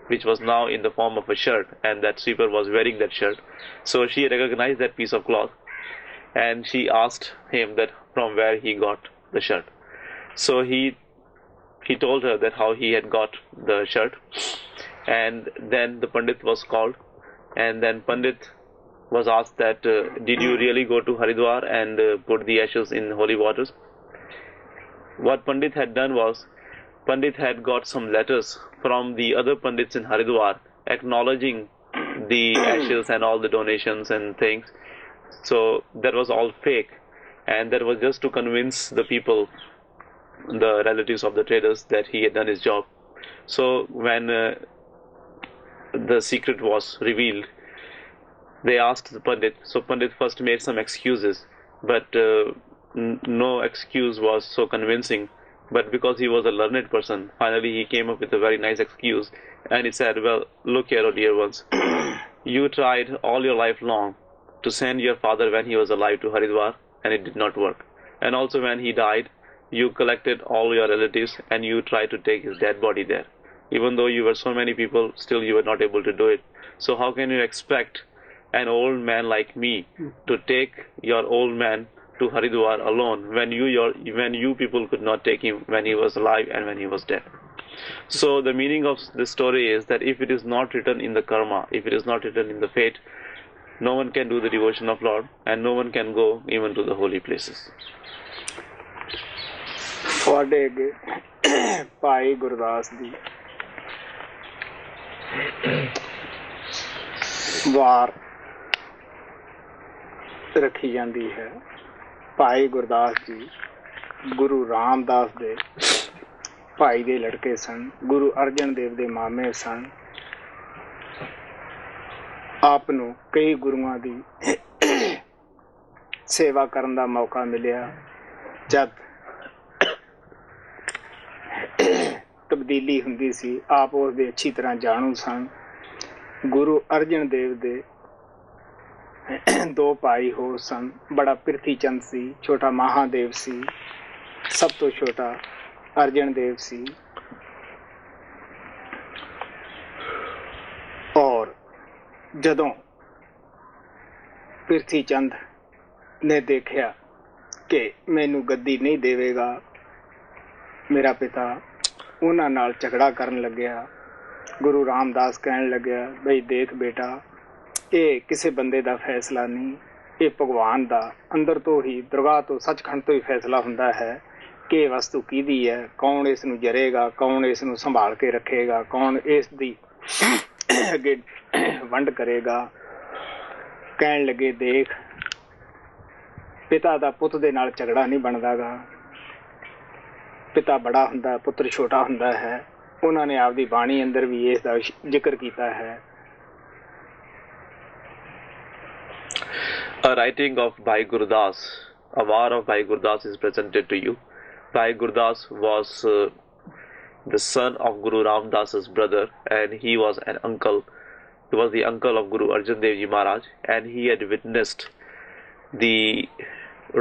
which was now in the form of a shirt, and that sweeper was wearing that shirt. So she recognized that piece of cloth, and she asked him that from where he got the shirt. So he told her that how he had got the shirt, and then the Pandit was called, and then Pandit was asked that did you really go to Haridwar and put the ashes in holy waters? What Pandit had done was, Pandit had got some letters from the other Pandits in Haridwar acknowledging the ashes and all the donations and things. So that was all fake, and that was just to convince the people, the relatives of the traders, that he had done his job. So when the secret was revealed, they asked the Pandit. So Pandit first made some excuses, but no excuse was so convincing. But because he was a learned person, finally he came up with a very nice excuse, and he said, well, look here, oh dear ones, you tried all your life long to send your father when he was alive to Haridwar, and it did not work. And also when he died, you collected all your relatives and you tried to take his dead body there. Even though you were so many people, still you were not able to do it. So how can you expect an old man like me to take your old man to Haridwar alone when you people could not take him when he was alive and when he was dead? So the meaning of this story is that if it is not written in the karma, if it is not written in the fate, no one can do the devotion of Lord, and no one can go even to the holy places. ਤੁਹਾਡੇ ਅੱਗੇ ਭਾਈ ਗੁਰਦਾਸ ਦੀ ਵਾਰ ਰੱਖੀ ਜਾਂਦੀ ਹੈ। ਭਾਈ ਗੁਰਦਾਸ ਜੀ ਗੁਰੂ ਰਾਮਦਾਸ ਦੇ ਭਾਈ ਦੇ ਲੜਕੇ ਸਨ, ਗੁਰੂ ਅਰਜਨ ਦੇਵ ਦੇ ਮਾਮੇ ਸਨ। ਆਪ ਨੂੰ ਕਈ ਗੁਰੂਆਂ ਦੀ ਸੇਵਾ ਕਰਨ ਦਾ ਮੌਕਾ ਮਿਲਿਆ। ਜਦ ਤਬਦੀਲੀ ਹੁੰਦੀ ਸੀ, ਆਪ ਉਸ ਦੇ ਅੱਛੀ ਤਰ੍ਹਾਂ ਜਾਣੂ ਸਨ। ਗੁਰੂ ਅਰਜਨ ਦੇਵ ਦੇ ਦੋ ਭਾਈ ਹੋਰ ਸਨ। ਬੜਾ ਪ੍ਰਿਥੀ ਚੰਦ ਸੀ, ਛੋਟਾ ਮਹਾਦੇਵ ਸੀ, ਸਭ ਤੋਂ ਛੋਟਾ ਅਰਜਨ ਦੇਵ ਸੀ। ਔਰ ਜਦੋਂ ਪ੍ਰਿਥੀ ਚੰਦ ਨੇ ਦੇਖਿਆ ਕਿ ਮੈਨੂੰ ਗੱਦੀ ਨਹੀਂ ਦੇਵੇਗਾ ਮੇਰਾ ਪਿਤਾ, ਉਹਨਾਂ ਨਾਲ ਝਗੜਾ ਕਰਨ ਲੱਗਿਆ। ਗੁਰੂ ਰਾਮਦਾਸ ਕਹਿਣ ਲੱਗਿਆ, ਬਈ ਦੇਖ ਬੇਟਾ, ਇਹ ਕਿਸੇ ਬੰਦੇ ਦਾ ਫੈਸਲਾ ਨਹੀਂ, ਇਹ ਭਗਵਾਨ ਦਾ ਅੰਦਰ ਤੋਂ ਹੀ, ਦਰਗਾਹ ਤੋਂ, ਸੱਚਖੰਡ ਤੋਂ ਹੀ ਫੈਸਲਾ ਹੁੰਦਾ ਹੈ ਕਿ ਇਹ ਵਸਤੂ ਕਿਹਦੀ ਹੈ, ਕੌਣ ਇਸ ਨੂੰ ਜਰੇਗਾ, ਕੌਣ ਇਸ ਨੂੰ ਸੰਭਾਲ ਕੇ ਰੱਖੇਗਾ, ਕੌਣ ਇਸ ਦੀ ਅੱਗੇ ਵੰਡ ਕਰੇਗਾ। ਕਹਿਣ ਲੱਗੇ, ਦੇਖ ਪਿਤਾ ਦਾ ਪੁੱਤ ਦੇ ਨਾਲ ਝਗੜਾ ਨਹੀਂ ਬਣਦਾਗਾ। ਪਿਤਾ ਬੜਾ ਹੁੰਦਾ, ਪੁੱਤਰ ਛੋਟਾ ਹੁੰਦਾ ਹੈ। ਉਹਨਾਂ ਨੇ ਆਪਦੀ ਬਾਣੀ ਅੰਦਰ ਵੀ ਇਸ ਦਾ ਜ਼ਿਕਰ ਕੀਤਾ ਹੈ। A writing of Bhai Gurdas, a war of Bhai Gurdas is presented to you. Bhai Gurdas was the son of Guru Ramdas's brother, and he was an uncle. He was the uncle of Guru Arjan Dev Ji Maharaj, and he had witnessed the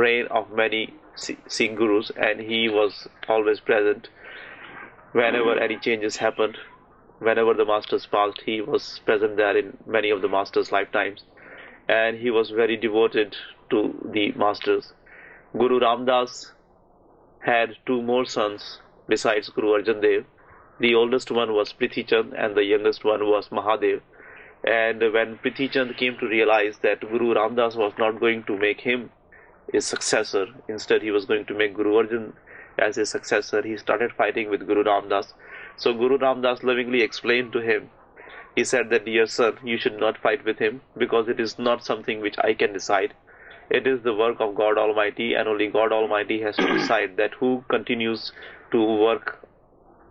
reign of many Sikh gurus, and he was always present whenever any changes happened. Whenever the masters passed, he was present there in many of the masters' lifetimes, and he was very devoted to the masters. Guru Ramdas had two more sons besides Guru Arjan Dev. The oldest one was Prithi Chand and the youngest one was Mahadev. And when Prithi Chand came to realize that Guru Ramdas was not going to make him his successor, instead he was going to make Guru Arjan as his successor, he started fighting with Guru Ramdas. So Guru Ramdas lovingly explained to him, he said that, dear son, you should not fight with him because it is not something which I can decide. It is the work of God Almighty, and only God Almighty has to decide that who continues to work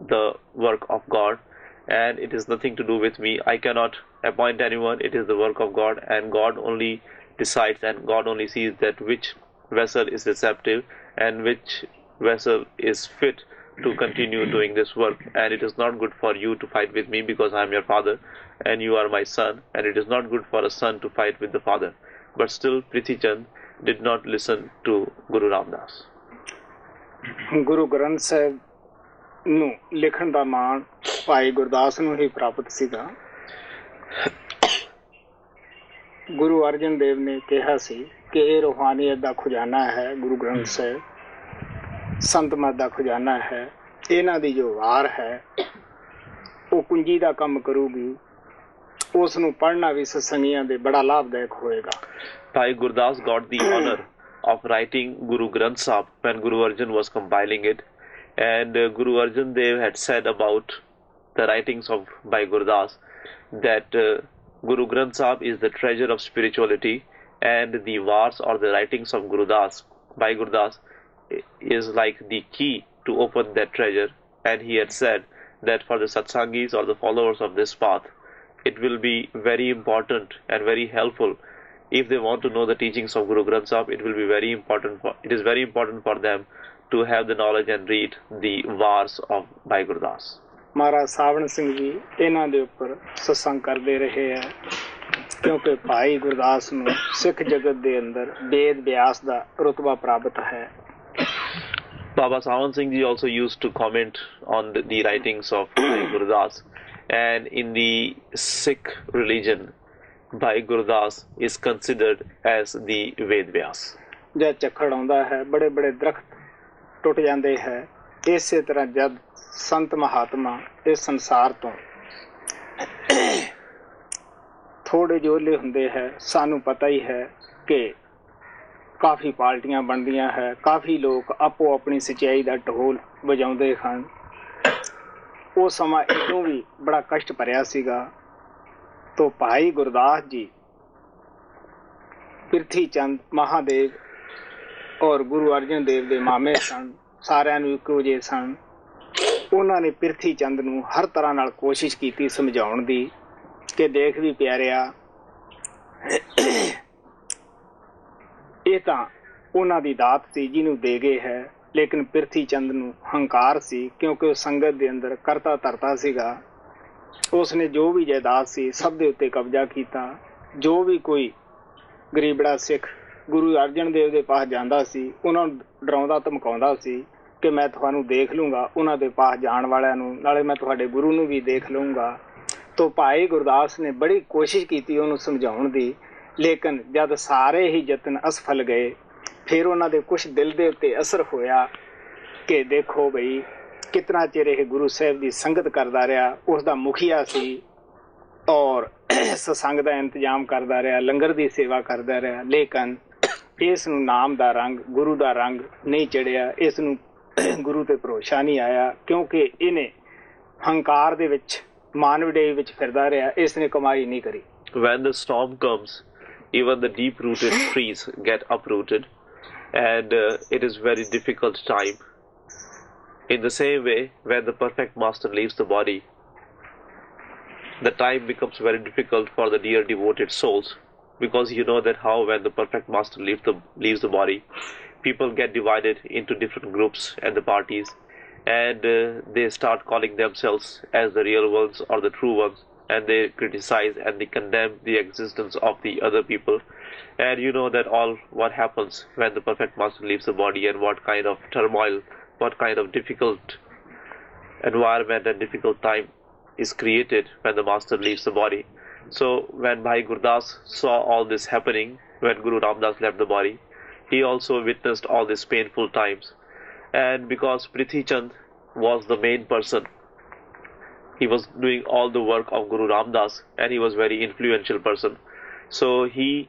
the work of God, and it is nothing to do with me. I cannot appoint anyone. It is the work of God, and God only decides, and God only sees that which vessel is receptive and which vessel is fit to continue doing this work. And it is not good for you to fight with me because I am your father and you are my son, and it is not good for a son to fight with the father. But still Prithi Chand did not listen to Guru Ramdas. Guru Granth Sahib ਨੂੰ ਲਿਖਣ ਦਾ ਮਾਣ ਭਾਈ ਗੁਰਦਾਸ ਨੂੰ ਹੀ ਪ੍ਰਾਪਤ ਸੀਗਾ। ਗੁਰੂ ਅਰਜਨ ਦੇਵ ਨੇ ਕਿਹਾ ਸੀ ਕਿ ਇਹ ਰੂਹਾਨੀਅਤ ਦਾ ਖਜ਼ਾਨਾ ਹੈ, ਗੁਰੂ ਗ੍ਰੰਥ ਸਾਹਿਬ ਸੰਤ ਮਤ ਦਾ ਖਜ਼ਾਨਾ ਹੈ। ਇਹਨਾਂ ਦੀ ਜੋ ਵਾਰ ਹੈ ਉਹ ਕੁੰਜੀ ਦਾ ਕੰਮ ਕਰੂਗੀ, ਉਸ ਨੂੰ ਪੜ੍ਹਨਾ ਵੀ ਸਤਸੰਗੀਆਂ ਦੇ ਬੜਾ ਲਾਭਦਾਇਕ ਹੋਏਗਾ। Bhai Gurdas got the honor of writing Guru Granth Sahib when Guru Arjan was compiling it, and Guru Arjan Dev had said about the writings of Bhai Gurdas that Guru Granth Sahib is the treasure of spirituality, and the vars or the writings of Bhai Gurdas is like the key to open that treasure. And he had said that for the satsangis or the followers of this path, it will be very important and very helpful. If they want to know the teachings of Guru Granth Sahib, it is very important for them to have the knowledge and read the vars of Bhai Gurdas. Maharaj Savan Singh ji ਇਹਨਾਂ ਦੇ ਉੱਪਰ ਸਤਸੰਗ ਕਰਦੇ ਰਹੇ ਹੈ, ਕਿਉਂਕਿ ਭਾਈ ਗੁਰਦਾਸ ਨੂੰ ਸਿੱਖ ਜਗਤ ਦੇ ਅੰਦਰ ਵੇਦ ਵਿਆਸ ਦਾ ਰੁਤਬਾ ਪ੍ਰਾਪਤ ਹੈ। Baba Savan Singh ji also used to comment on the writings of Bhai Gurdas, and in the Sikh religion, Bhai Gurdas is considered as the Ved Vyas. ਜਦ ਝੱਖੜ ਆਉਂਦਾ ਹੈ, ਬੜੇ ਬੜੇ ਦਰਖਤ ਟੁੱਟ ਜਾਂਦੇ ਹੈ, ਇਸੇ ਤਰ੍ਹਾਂ ਜਦ ਸੰਤ ਮਹਾਤਮਾ ਇਸ ਸੰਸਾਰ ਤੋਂ ਥੋੜੇ ਜੋਲੇ ਹੁੰਦੇ ਹੈ, ਸਾਨੂੰ ਪਤਾ ਹੀ ਹੈ ਕਿ ਕਾਫੀ ਪਾਰਟੀਆਂ ਬਣਦੀਆਂ ਹੈ, ਕਾਫੀ ਲੋਕ ਆਪੋ ਆਪਣੀ ਸੱਚਾਈ ਦਾ ਢੋਲ ਵਜਾਉਂਦੇ ਹਨ। ਉਹ ਸਮਾਂ ਇਦੋਂ ਵੀ ਬੜਾ ਕਸ਼ਟ ਭਰਿਆ ਸੀਗਾ। तो भाई गुरदास जी ਪ੍ਰਿਥੀ ਚੰਦ ਮਹਾਦੇਵ ਔਰ ਗੁਰੂ ਅਰਜਨ ਦੇਵ ਦੇ ਮਾਮੇ ਸਨ, ਸਾਰਿਆਂ ਨੂੰ ਇੱਕੋ ਜਿਹੇ ਸਨ। ਉਹਨਾਂ ਨੇ ਪ੍ਰਿਥੀ ਚੰਦ ਨੂੰ ਹਰ ਤਰ੍ਹਾਂ ਨਾਲ ਕੋਸ਼ਿਸ਼ ਕੀਤੀ ਸਮਝਾਉਣ ਦੀ ਕਿ ਦੇਖ ਵੀ ਪਿਆਰਿਆ, ਇਹ ਤਾਂ ਉਹਨਾਂ ਦੀ ਦਾਤ ਸੀ ਜਿਹਨੂੰ ਦੇ ਗਏ ਹੈ, ਲੇਕਿਨ ਪ੍ਰਿਥੀ ਚੰਦ ਨੂੰ ਹੰਕਾਰ ਸੀ ਕਿਉਂਕਿ ਉਹ ਸੰਗਤ ਦੇ ਅੰਦਰ ਕਰਤਾ ਧਰਤਾ ਸੀਗਾ। ਉਸਨੇ ਜੋ ਵੀ ਜਾਇਦਾਦ ਸੀ ਸਭ ਦੇ ਉੱਤੇ ਕਬਜ਼ਾ ਕੀਤਾ। ਜੋ ਵੀ ਕੋਈ ਗਰੀਬੜਾ ਸਿੱਖ ਗੁਰੂ ਅਰਜਨ ਦੇਵ ਦੇ ਪਾਸ ਜਾਂਦਾ ਸੀ, ਉਹਨਾਂ ਨੂੰ ਡਰਾਉਂਦਾ ਧਮਕਾਉਂਦਾ ਸੀ ਕਿ ਮੈਂ ਤੁਹਾਨੂੰ ਦੇਖ ਲੂੰਗਾ, ਉਹਨਾਂ ਦੇ ਪਾਸ ਜਾਣ ਵਾਲਿਆਂ ਨੂੰ, ਨਾਲੇ ਮੈਂ ਤੁਹਾਡੇ ਗੁਰੂ ਨੂੰ ਵੀ ਦੇਖ ਲਊਂਗਾ। ਤੋ ਭਾਈ ਗੁਰਦਾਸ ਨੇ ਬੜੀ ਕੋਸ਼ਿਸ਼ ਕੀਤੀ ਉਹਨੂੰ ਸਮਝਾਉਣ ਦੀ, ਲੇਕਿਨ ਜਦ ਸਾਰੇ ਹੀ ਯਤਨ ਅਸਫਲ ਗਏ, ਫਿਰ ਉਹਨਾਂ ਦੇ ਕੁਛ ਦਿਲ ਦੇ ਉੱਤੇ ਅਸਰ ਹੋਇਆ ਕਿ ਦੇਖੋ ਬਈ ਕਿਤਨਾ ਚਿਰ ਇਹ ਗੁਰੂ ਸਾਹਿਬ ਦੀ ਸੰਗਤ ਕਰਦਾ ਰਿਹਾ, ਉਸਦਾ ਮੁਖੀਆ ਸੀ ਔਰ ਸਤਸੰਗ ਦਾ ਇੰਤਜ਼ਾਮ ਕਰਦਾ ਰਿਹਾ, ਲੰਗਰ ਦੀ ਸੇਵਾ ਕਰਦਾ ਰਿਹਾ, ਲੇਕਿਨ ਇਸ ਨੂੰ ਨਾਮ ਦਾ ਰੰਗ, ਗੁਰੂ ਦਾ ਰੰਗ ਨਹੀਂ ਚੜਿਆ, ਇਸ ਨੂੰ ਗੁਰੂ ਤੇ ਭਰੋਸਾ ਨਹੀਂ ਆਇਆ, ਕਿਉਂਕਿ ਇਹਨੇ ਹੰਕਾਰ ਦੇ ਵਿੱਚ ਮਾਨਵਡੇਵ ਵਿੱਚ ਫਿਰਦਾ ਰਿਹਾ, ਇਸ ਨੇ ਕਮਾਈ ਨਹੀਂ ਕਰੀ। When the storm comes, even the deep-rooted trees get uprooted, and it is very difficult time. In the same way, when the perfect master leaves the body, the time becomes very difficult for the dear devoted souls, because you know that how when the perfect master leaves the body, people get divided into different groups and the parties, and they start calling themselves as the real ones or the true ones, and they criticize and they condemn the existence of the other people. And you know that all what happens when the perfect master leaves the body, and what kind of turmoil, what kind of difficult environment and difficult time is created when the master leaves the body. So when Bhai Gurdas saw all this happening, when Guru Ramdas left the body. He also witnessed all these painful times. And because Prithi Chand was the main person, he was doing all the work of Guru Ramdas, and he was very influential person. So he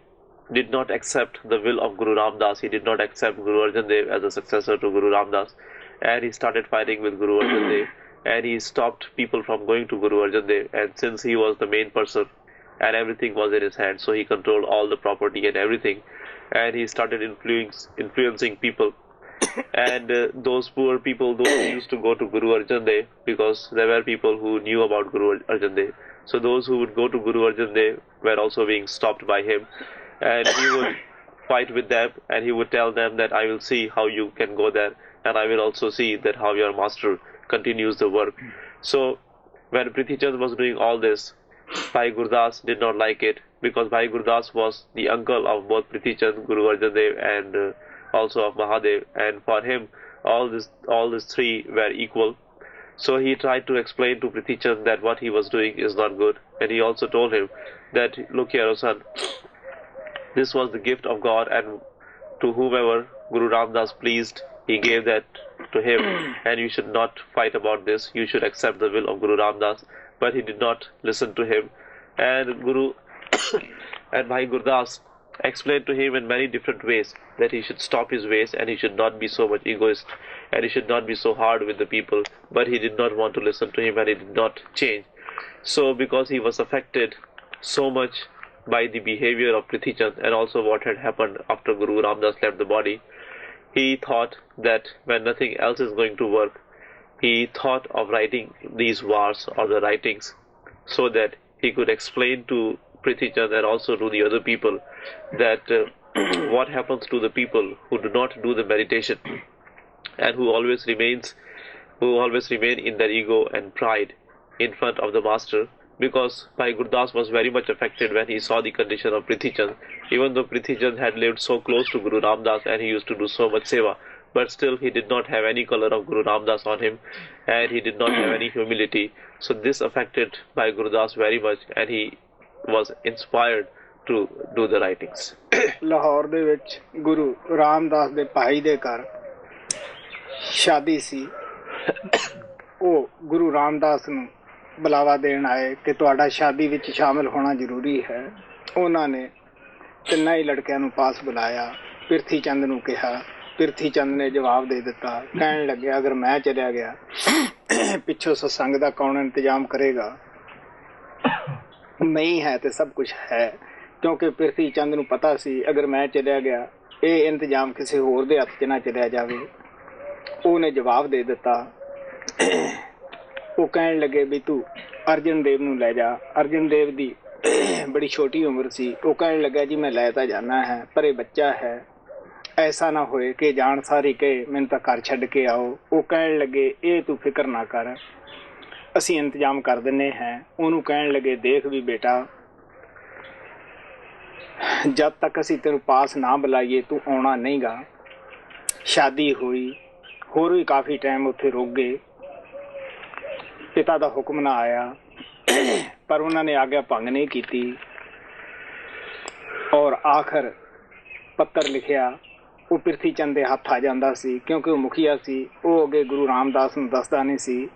did not accept the will of Guru Ramdas. He did not accept Guru Arjan Dev as a successor to Guru Ramdas, and he started fighting with Guru Arjan Dev, and he stopped people from going to Guru Arjan Dev. And since he was the main person and everything was in his hand, so he controlled all the property and everything, and he started influencing people. And those poor people, those who used to go to Guru Arjan Dev, because there were people who knew about Guru Arjan Dev, so those who would go to Guru Arjan Dev were also being stopped by him, and he would fight with them, and he would tell them that I will see how you can go there, and I will also see that how your master continues the work. So when Prithi Chand was doing all this, Bhai Gurdas did not like it, because Bhai Gurdas was the uncle of both Prithi Chand, Guru Arjan Dev, and also of Mahadev, and for him all these three were equal. So he tried to explain to Prithi Chand that what he was doing is not good, and he also told him that, look here, son, this was the gift of God, and to whomever Guru Ramdas pleased, he gave that to him, and you should not fight about this. You should accept the will of Guru Ramdas. But he did not listen to him, and Guru and Bhai Gurdas explained to him in many different ways that he should stop his ways, and he should not be so much egoist, and he should not be so hard with the people. But he did not want to listen to him, and he did not change. So because he was affected so much by the behavior of Prithi Chand and also what had happened after Guru Ramdas left the body, he thought that when nothing else is going to work, he thought of writing these wars or the writings so that he could explain to Prithi Chand and also to the other people that what happens to the people who do not do the meditation and who always remain in their ego and pride in front of the master. Because Bhai Gurdas was very much affected when he saw the condition of Prithi Chand, even though Prithi Chand had lived so close to Guru Ramdas and he used to do so much seva, but still he did not have any color of Guru Ramdas on him, and he did not have any humility. So this affected Bhai Gurdas very much, and he was inspired to do the writings. Lahore ਦੇ ਵਿੱਚ ਗੁਰੂ ਰਾਮਦਾਸ ਦੇ ਭਾਈ ਦੇ ਘਰ ਸ਼ਾਦੀ ਸੀ। ਉਹ ਗੁਰੂ ਰਾਮਦਾਸ ਨੂੰ ਬੁਲਾਵਾ ਦੇਣ ਆਏ ਕਿ ਤੁਹਾਡਾ ਸ਼ਾਦੀ ਵਿੱਚ ਸ਼ਾਮਿਲ ਹੋਣਾ ਜ਼ਰੂਰੀ ਹੈ। ਉਹਨਾਂ ਨੇ ਤਿੰਨਾਂ ਹੀ ਲੜਕਿਆਂ ਨੂੰ ਪਾਸ ਬੁਲਾਇਆ। ਪ੍ਰਿਥੀ ਚੰਦ ਨੂੰ ਕਿਹਾ। ਪ੍ਰਿਥੀ ਚੰਦ ਨੇ ਜਵਾਬ ਦੇ ਦਿੱਤਾ, ਕਹਿਣ ਲੱਗਿਆ ਅਗਰ ਮੈਂ ਚਲਿਆ ਗਿਆ ਪਿੱਛੋਂ ਸਤਸੰਗ ਦਾ ਕੌਣ ਇੰਤਜ਼ਾਮ ਕਰੇਗਾ? ਨਹੀਂ ਹੈ ਤੇ ਸਭ ਕੁਝ ਹੈ, ਕਿਉਂਕਿ ਪ੍ਰਿਥੀ ਚੰਦ ਨੂੰ ਪਤਾ ਸੀ ਅਗਰ ਮੈਂ ਚਲਿਆ ਗਿਆ ਇਹ ਇੰਤਜ਼ਾਮ ਕਿਸੇ ਹੋਰ ਦੇ ਹੱਥ 'ਚ ਨਾ ਚਲਿਆ ਜਾਵੇ। ਉਹਨੇ ਜਵਾਬ ਦੇ ਦਿੱਤਾ। ਉਹ ਕਹਿਣ ਲੱਗੇ ਵੀ ਤੂੰ ਅਰਜਨ ਦੇਵ ਨੂੰ ਲੈ ਜਾ। ਅਰਜਨ ਦੇਵ ਦੀ ਬੜੀ ਛੋਟੀ ਉਮਰ ਸੀ। ਉਹ ਕਹਿਣ ਲੱਗਾ ਜੀ ਮੈਂ ਲੈ ਤਾਂ ਜਾਣਾ ਹੈ, ਪਰ ਇਹ ਬੱਚਾ ਹੈ, ਐਸਾ ਨਾ ਹੋਏ ਕਿ ਜਾਣ ਸਾਰੀ ਕਹੇ ਮੈਨੂੰ ਤਾਂ ਘਰ ਛੱਡ ਕੇ ਆਓ। ਉਹ ਕਹਿਣ ਲੱਗੇ ਇਹ ਤੂੰ ਫਿਕਰ ਨਾ ਕਰ, ਅਸੀਂ ਇੰਤਜ਼ਾਮ ਕਰ ਦਿੰਦੇ ਹਾਂ। ਉਹਨੂੰ ਕਹਿਣ ਲੱਗੇ ਦੇਖ ਵੀ ਬੇਟਾ, ਜਦ ਤੱਕ ਅਸੀਂ ਤੈਨੂੰ ਪਾਸ ਨਾ ਬੁਲਾਈਏ ਤੂੰ ਆਉਣਾ ਨਹੀਂ ਗਾ। ਸ਼ਾਦੀ ਹੋਈ, ਹੋਰ ਵੀ ਕਾਫੀ ਟਾਈਮ ਉੱਥੇ ਰੁਕ ਗਏ। ਪਿਤਾ ਦਾ ਹੁਕਮ ਨਾ ਆਇਆ, ਪਰ ਉਹਨਾਂ ਨੇ ਆਗਿਆ ਭੰਗ ਨਹੀਂ ਕੀਤੀ ਔਰ ਆਖਰ ਪੱਤਰ ਲਿਖਿਆ। ਉਹ ਪ੍ਰਿਥੀ ਚੰਦ ਦੇ ਹੱਥ ਆ ਜਾਂਦਾ ਸੀ, ਕਿਉਂਕਿ ਉਹ ਮੁਖੀਆ ਸੀ। ਉਹ ਅੱਗੇ ਗੁਰੂ ਰਾਮਦਾਸ ਨੂੰ ਦੱਸਦਾ ਨਹੀਂ ਸੀ।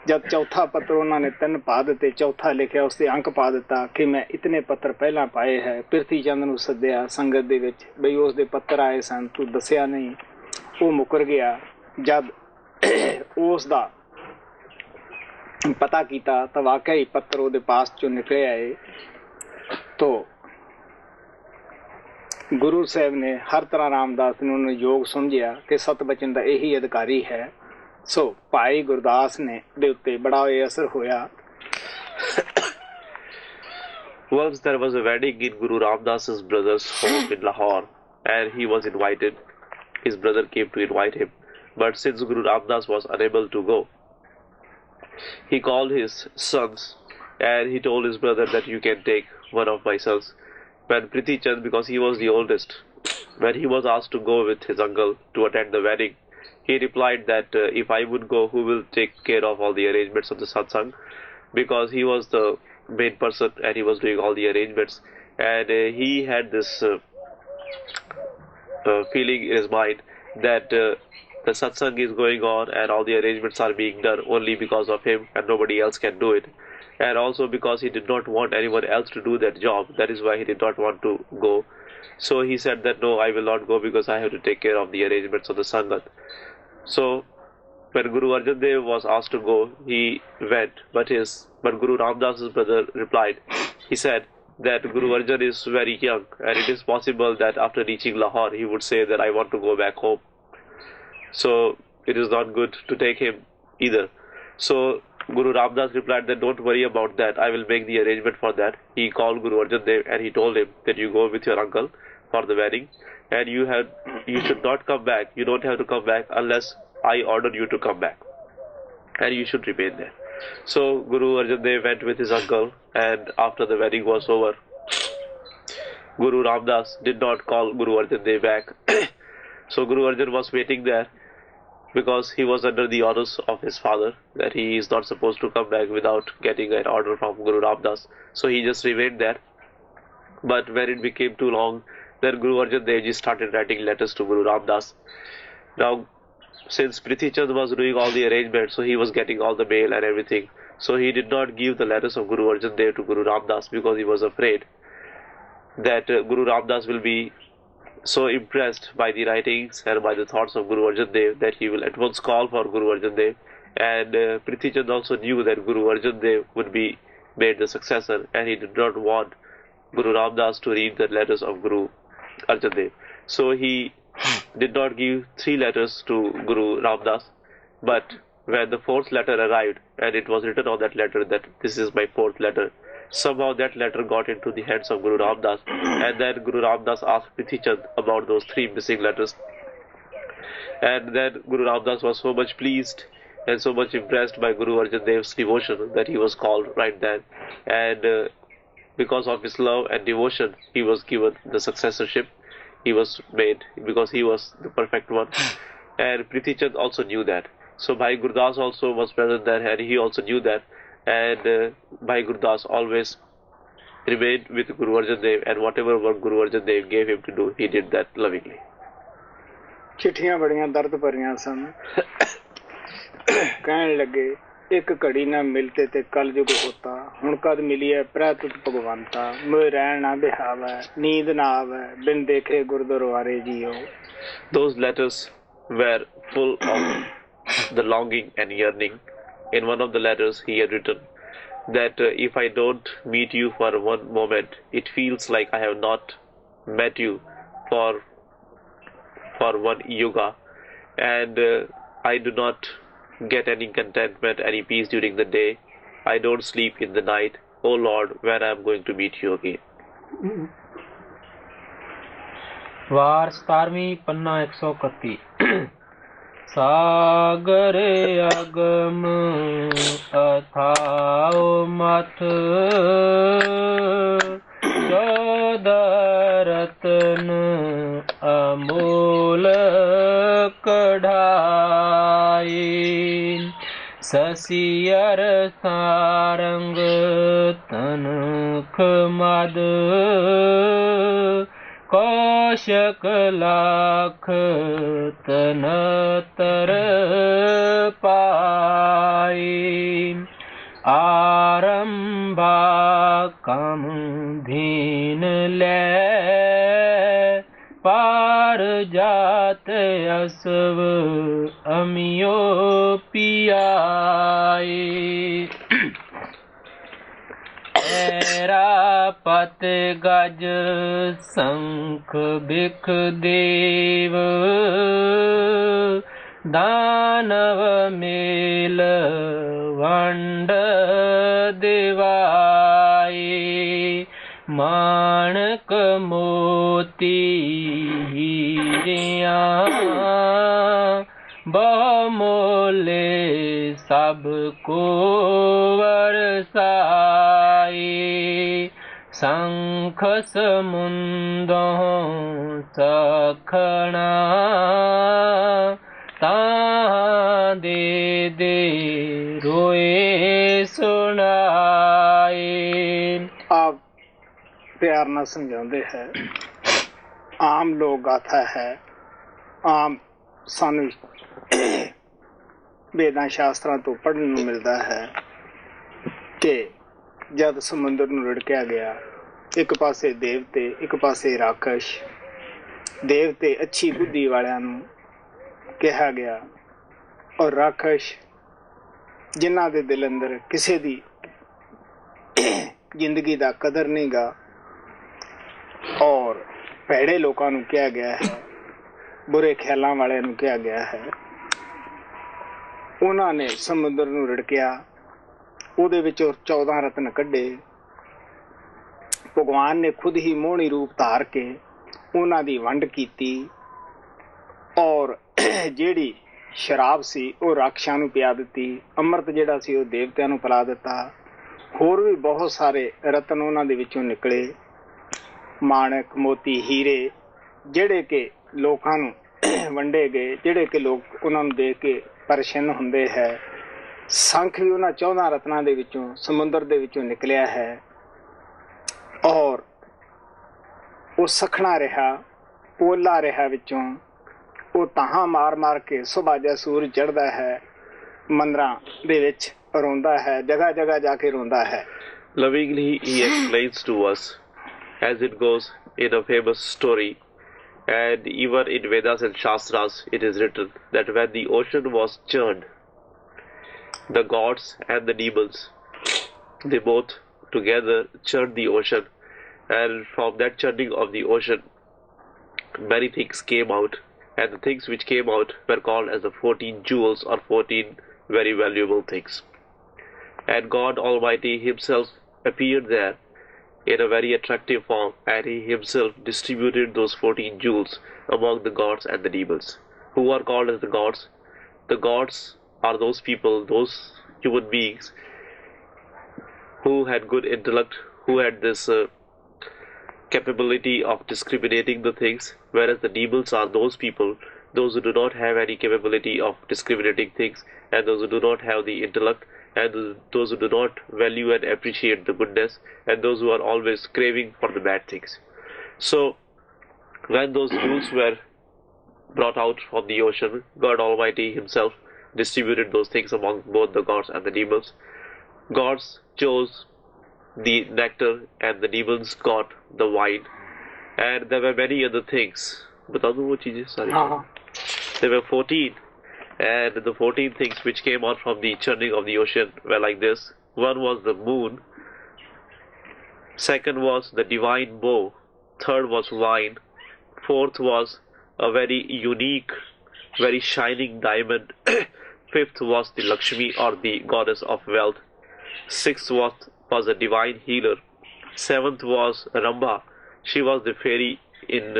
ਜਦ ਚੌਥਾ ਪੱਤਰ ਉਹਨਾਂ ਨੇ 3 ਪਾ ਦਿੱਤੇ, ਚੌਥਾ ਲਿਖਿਆ ਉਸ 'ਤੇ ਅੰਕ ਪਾ ਦਿੱਤਾ ਕਿ ਮੈਂ ਇਤਨੇ ਪੱਤਰ ਪਹਿਲਾਂ ਪਾਏ ਹੈ। ਪ੍ਰਿਥੀ ਚੰਦ ਨੂੰ ਸੱਦਿਆ ਸੰਗਤ ਦੇ ਵਿੱਚ, ਬਈ ਉਸ ਦੇ ਪੱਤਰ ਆਏ ਸਨ, ਤੂੰ ਦੱਸਿਆ ਨਹੀਂ। ਉਹ ਮੁੱਕਰ ਗਿਆ। ਜਦ ਉਸ ਦਾ ਪਤਾ ਕੀਤਾ ਤਾਂ ਵਾਕਿਆ ਹੀ ਪੱਤਰ ਉਹਦੇ ਪਾਸ ਚੋਂ ਨਿਕਲੇ ਆਏ। ਤੋ ਗੁਰੂ ਸਾਹਿਬ ਨੇ ਹਰ ਤਰ੍ਹਾਂ ਰਾਮਦਾਸ ਨੂੰ ਯੋਗ ਸਮਝਿਆ ਕਿ ਸਤਬਚਨ ਦਾ ਇਹੀ ਅਧਿਕਾਰੀ ਹੈ। ਸੋ ਭਾਈ ਗੁਰਦਾਸ ਨੇ ਦੇ ਉੱਤੇ ਬੜਾ ਇਹ ਅਸਰ ਹੋਇਆ। Once there was a wedding in Guru Ramdas's brother's home in Lahore, and he was invited. His brother came to invite him, but since Guru Ramdas was unable to go, he called his sons and he told his brother that you can take one of my sons. When Prithi Chand, because he was the oldest, when he was asked to go with his uncle to attend the wedding, he replied that if I would go, who will take care of all the arrangements of the satsang? Because he was the main person and he was doing all the arrangements, and he had this feeling in his mind that the satsang is going on and all the arrangements are being done only because of him and nobody else can do it. And also because he did not want anyone else to do that job, that is why he did not want to go. So he said that no, I will not go because I have to take care of the arrangements of the Sangat. So when Guru Arjan Dev was asked to go, he went, but Guru Ramdas's brother replied. He said that Guru Arjan is very young and it is possible that after reaching Lahore he would say that I want to go back home. So it is not good to take him either. So Guru Ramdas replied that don't worry about that, I will make the arrangement for that. He called Guru Arjan Dev and he told him that you go with your uncle for the wedding and you should not come back. You don't have to come back unless I order you to come back, and you should remain there. So Guru Arjan Dev went with his uncle, and after the wedding was over, Guru Ramdas did not call Guru Arjan Dev back. So Guru Arjan was waiting there because he was under the orders of his father that he is not supposed to come back without getting an order from Guru Ramdas. So he just remained there. But when it became too long, then Guru Arjan Dev Ji started writing letters to Guru Ramdas. Now, since Prithi Chand was doing all the arrangements, so he was getting all the mail and everything. So he did not give the letters of Guru Arjan Dev to Guru Ramdas because he was afraid that Guru Ramdas will be so impressed by the writings and by the thoughts of Guru Arjan Dev that he will at once call for Guru Arjan Dev. And Prithi Chand also knew that Guru Arjan Dev would be made the successor, and he did not want Guru Ramdas to read the letters of Guru Arjan Dev. So he did not give 3 letters to Guru Ramdas, but when the 4th letter arrived and it was written on that letter that this is my 4th letter, somehow that letter got into the hands of Guru Ramdas, and then Guru Ramdas asked Prithi Chand about those 3 missing letters. And then Guru Ramdas was so much pleased and so much impressed by Guru Arjan Dev's devotion that he was called right then, and because of his love and devotion he was given the successorship. He was made because he was the perfect one, and Prithi Chand also knew that. So Bhai Gurdas also was present there, and he also knew that, and Bhai Gurdas always remained with Guru Arjan Dev, and whatever work Guru Arjan Dev gave him to do, he did that lovingly. चिट्ठियां बड़ियां दर्द भरियां सन। कहने लगे एक घड़ी ना मिलते ते कल जुग होता, हुण कद मिलिए प्रैतुत भगवंता, मोए रहन ना बिहावे नींद ना आवे बिन देखे गुरुद्वारे जियो. Those letters were full of the longing and yearning. In one of the letters he had written that if I don't meet you for one moment, it feels like I have not met you for one yuga, and I do not get any contentment, any peace during the day. I don't sleep in the night. Oh Lord, when I am going to meet you again. वार 17वीं पन्ना 131 सागर अगम अथाओ मथ रतन अमोल कढ़ाई ससियर सारंग तनख मद कौशक लाख तनतर पाई आरंभा कम धीन ले पार जात असव अमियो पियाई ऐरापत गज शंख बिख देव दानव मेल वंड दिवाई माणक मोती हीरिया बहुमोले सबको वरसाई शंख समुंदों सखना तां दे रोए सुनाए। आप प्यार ਨਾਲ ਸਮਝਾਉਂਦੇ ਹੈ ਆਮ ਲੋਕ ਗਾਥਾ ਹੈ, ਆਮ ਸਾਨੂੰ ਵੇਦਾਂ ਸ਼ਾਸਤਰਾਂ ਤੋਂ ਪੜ੍ਹਨ ਨੂੰ ਮਿਲਦਾ ਹੈ ਕਿ ਜਦ ਸਮੁੰਦਰ ਨੂੰ ਰਿੜਕਿਆ ਗਿਆ, ਇੱਕ ਪਾਸੇ ਦੇਵਤੇ, ਇੱਕ ਪਾਸੇ ਰਾਖਸ਼। ਦੇਵਤੇ ਅੱਛੀ ਬੁੱਧੀ ਵਾਲਿਆਂ ਨੂੰ ਕਿਹਾ ਗਿਆ, ਔਰ ਰਾਖਸ਼ ਜਿਨ੍ਹਾਂ ਦੇ ਦਿਲ ਅੰਦਰ ਕਿਸੇ ਦੀ ਜ਼ਿੰਦਗੀ ਦਾ ਕਦਰ ਨਹੀਂ ਗਾ, ਔਰ ਭੈੜੇ ਲੋਕਾਂ ਨੂੰ ਕਿਹਾ ਗਿਆ ਹੈ, ਬੁਰੇ ਖਿਆਲਾਂ ਵਾਲਿਆਂ ਨੂੰ ਕਿਹਾ ਗਿਆ ਹੈ। ਉਹਨਾਂ ਨੇ ਸਮੁੰਦਰ ਨੂੰ ਰਿੜਕਿਆ, ਉਹਦੇ ਵਿੱਚੋਂ 14 ਰਤਨ ਕੱਢੇ। ਭਗਵਾਨ ਨੇ ਖੁਦ ਹੀ ਮੋਹਣੀ ਰੂਪ ਧਾਰ ਕੇ ਉਹਨਾਂ ਦੀ ਵੰਡ ਕੀਤੀ, ਔਰ ਜਿਹੜੀ ਸ਼ਰਾਬ ਸੀ ਉਹ ਰਾਖਸ਼ਾਂ ਨੂੰ ਪਿਆ ਦਿੱਤੀ, ਅੰਮ੍ਰਿਤ ਜਿਹੜਾ ਸੀ ਉਹ ਦੇਵਤਿਆਂ ਨੂੰ ਪਿਲਾ ਦਿੱਤਾ। ਹੋਰ ਵੀ ਬਹੁਤ ਸਾਰੇ ਰਤਨ ਉਹਨਾਂ ਦੇ ਵਿੱਚੋਂ ਨਿਕਲੇ, ਮਾਣਕ, ਮੋਤੀ, ਹੀਰੇ, ਜਿਹੜੇ ਕਿ ਲੋਕਾਂ ਨੂੰ ਵੰਡੇ ਗਏ, ਜਿਹੜੇ ਕਿ ਲੋਕ ਉਹਨਾਂ ਨੂੰ ਦੇਖ ਕੇ ਪ੍ਰਸੰਨ ਹੁੰਦੇ ਹੈ। ਸ਼ੰਖ ਵੀ ਉਹਨਾਂ 14 ਰਤਨਾਂ ਦੇ ਵਿੱਚੋਂ ਸਮੁੰਦਰ ਦੇ ਵਿੱਚੋਂ ਨਿਕਲਿਆ ਹੈ, ਔਰ ਉਹ ਸਖਣਾ ਰਿਹਾ, ਪੋਲਾ ਰਿਹਾ ਵਿੱਚੋਂ। ਉਹ ਤਾਹਾਂ ਮਾਰ ਮਾਰ ਕੇ ਸੁਬਹ ਜਦ ਸੂਰਜ ਚੜ੍ਹਦਾ ਹੈ, ਮੰਦਰਾਂ ਦੇ ਵਿੱਚ ਰੋਂਦਾ ਹੈ, ਜਗ੍ਹਾ ਜਗ੍ਹਾ ਜਾ ਕੇ ਰੋਂਦਾ ਹੈ। Lovingly he explains to us, as it goes in a famous story, and even in Vedas and Shastras it is written that when the ocean was churned, the gods and the demons, they both together churned the ocean, and from that churning of the ocean many things came out, and the things which came out were called as the 14 jewels, or 14 very valuable things. And God Almighty himself appeared there in a very attractive form, and he himself distributed those 14 jewels among the gods and the demons. Who are called as the gods? The gods are those people, those human beings who had good intellect, who had this capability of discriminating the things, whereas the demons are those people, those who do not have any capability of discriminating things, and those who do not have the intellect, and those who do not value and appreciate the goodness, and those who are always craving for the bad things. So when those jewels were brought out from the ocean, God Almighty himself distributed those things among both the gods and the demons. Gods chose the nectar and the demons got the wine, and there were many other things. Bata do wo cheezein sari. There were 14, and the 14 things which came out from the churning of the ocean were like this. One was the moon, second was the divine bow, third was wine, fourth was a very unique, very shining diamond, fifth was the Lakshmi, or the goddess of wealth, sixth was a divine healer, seventh was Ramba, she was the fairy in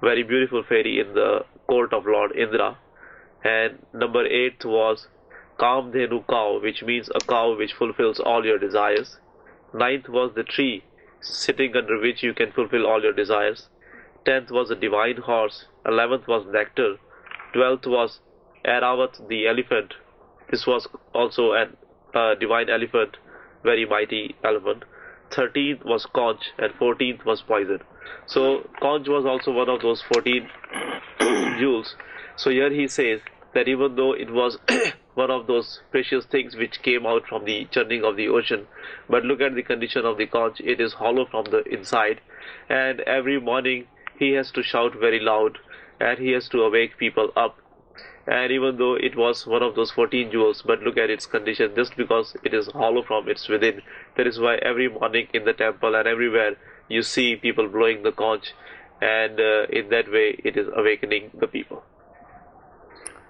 very beautiful fairy in the court of Lord Indra, and number 8 was Kamdhenu cow, which means a cow which fulfills all your desires. Ninth was the tree sitting under which you can fulfill all your desires. 10th was a divine horse. 11th was nectar. 12th was Aravat the elephant. This was also a divine elephant, very mighty elephant. 13th was conch, and 14th was poison. So conch was also one of those 14 jewels. So here he says that even though it was one of those precious things which came out from the churning of the ocean, but look at the condition of the conch, it is hollow from the inside, and every morning he has to shout very loud, and he has to awake people up. And even though it was one of those 14 jewels, but look at its condition, just because it is hollow from its within. That is why every morning in the temple and everywhere you see people blowing the conch, and in that way it is awakening the people.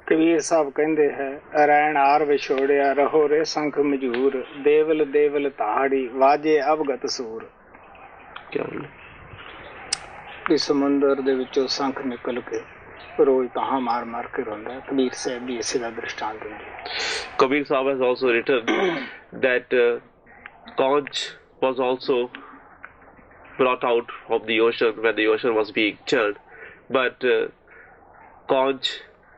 Kabir Sahib ਕਹਿੰਦੇ ਹੈ ਰੈਣ R ਵਿਛੋੜਿਆ ਰਹੋ ਰੇ ਸੰਖ ਮਜੂਰ ਦੇਵਲ ਦੇਵਲ ਤਾੜੀ ਵਾਜੇ ਅਵਗਤ ਸੂਰ। ਇਸ ਸਮੁੰਦਰ ਦੇ ਵਿੱਚੋਂ ਸੰਖ ਨਿਕਲ ਕੇ ਰੋਜ਼ ਤਾਹਾਂ ਮਾਰ ਮਾਰ ਕੇ ਰੋਂਦਾ ਹੈ। ਕਬੀਰ ਸਾਹਿਬ ਵੀ ਇਸੇ ਦਾ ਦ੍ਰਿਸ਼ਟਾਂਤ ਦਿੰਦੇ। Kabir Sahib has also written that conch was also brought out from the ocean when the ocean was being churned, but conch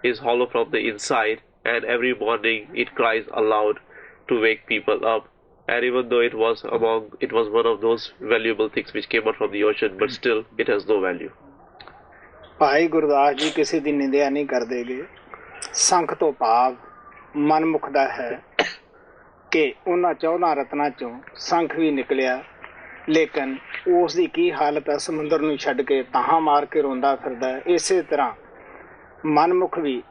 is hollow from the inside, and every morning it cries aloud to wake people up. And even though it was one of those valuable things which came out from the ocean, but still it has no value. Bhai Gurdas ji ਕਿਸੇ ਦੀ ਨਿੰਦਿਆ ਨਹੀਂ ਕਰਦੇਗੇ। ਸੰਖ ਤੋਂ ਭਾਵ ਮਨਮੁਖ ਦਾ ਹੈ ਕਿ ਉਹਨਾਂ 14 ਰਤਨਾਂ ਚੋਂ ਸੰਖ ਵੀ ਨਿਕਲਿਆ, ਲੇਕਿਨ ਉਸ ਦੀ ਕੀ ਹਾਲਤ ਹੈ, ਸਮੁੰਦਰ ਨੂੰ ਛੱਡ ਕੇ ਤਾਹਾਂ ਮਾਰ ਕੇ ਰੋਂਦਾ ਫਿਰਦਾ ਹੈ। ਇਸੇ ਤਰ੍ਹਾਂ ਮਨਮੁਖ ਵੀ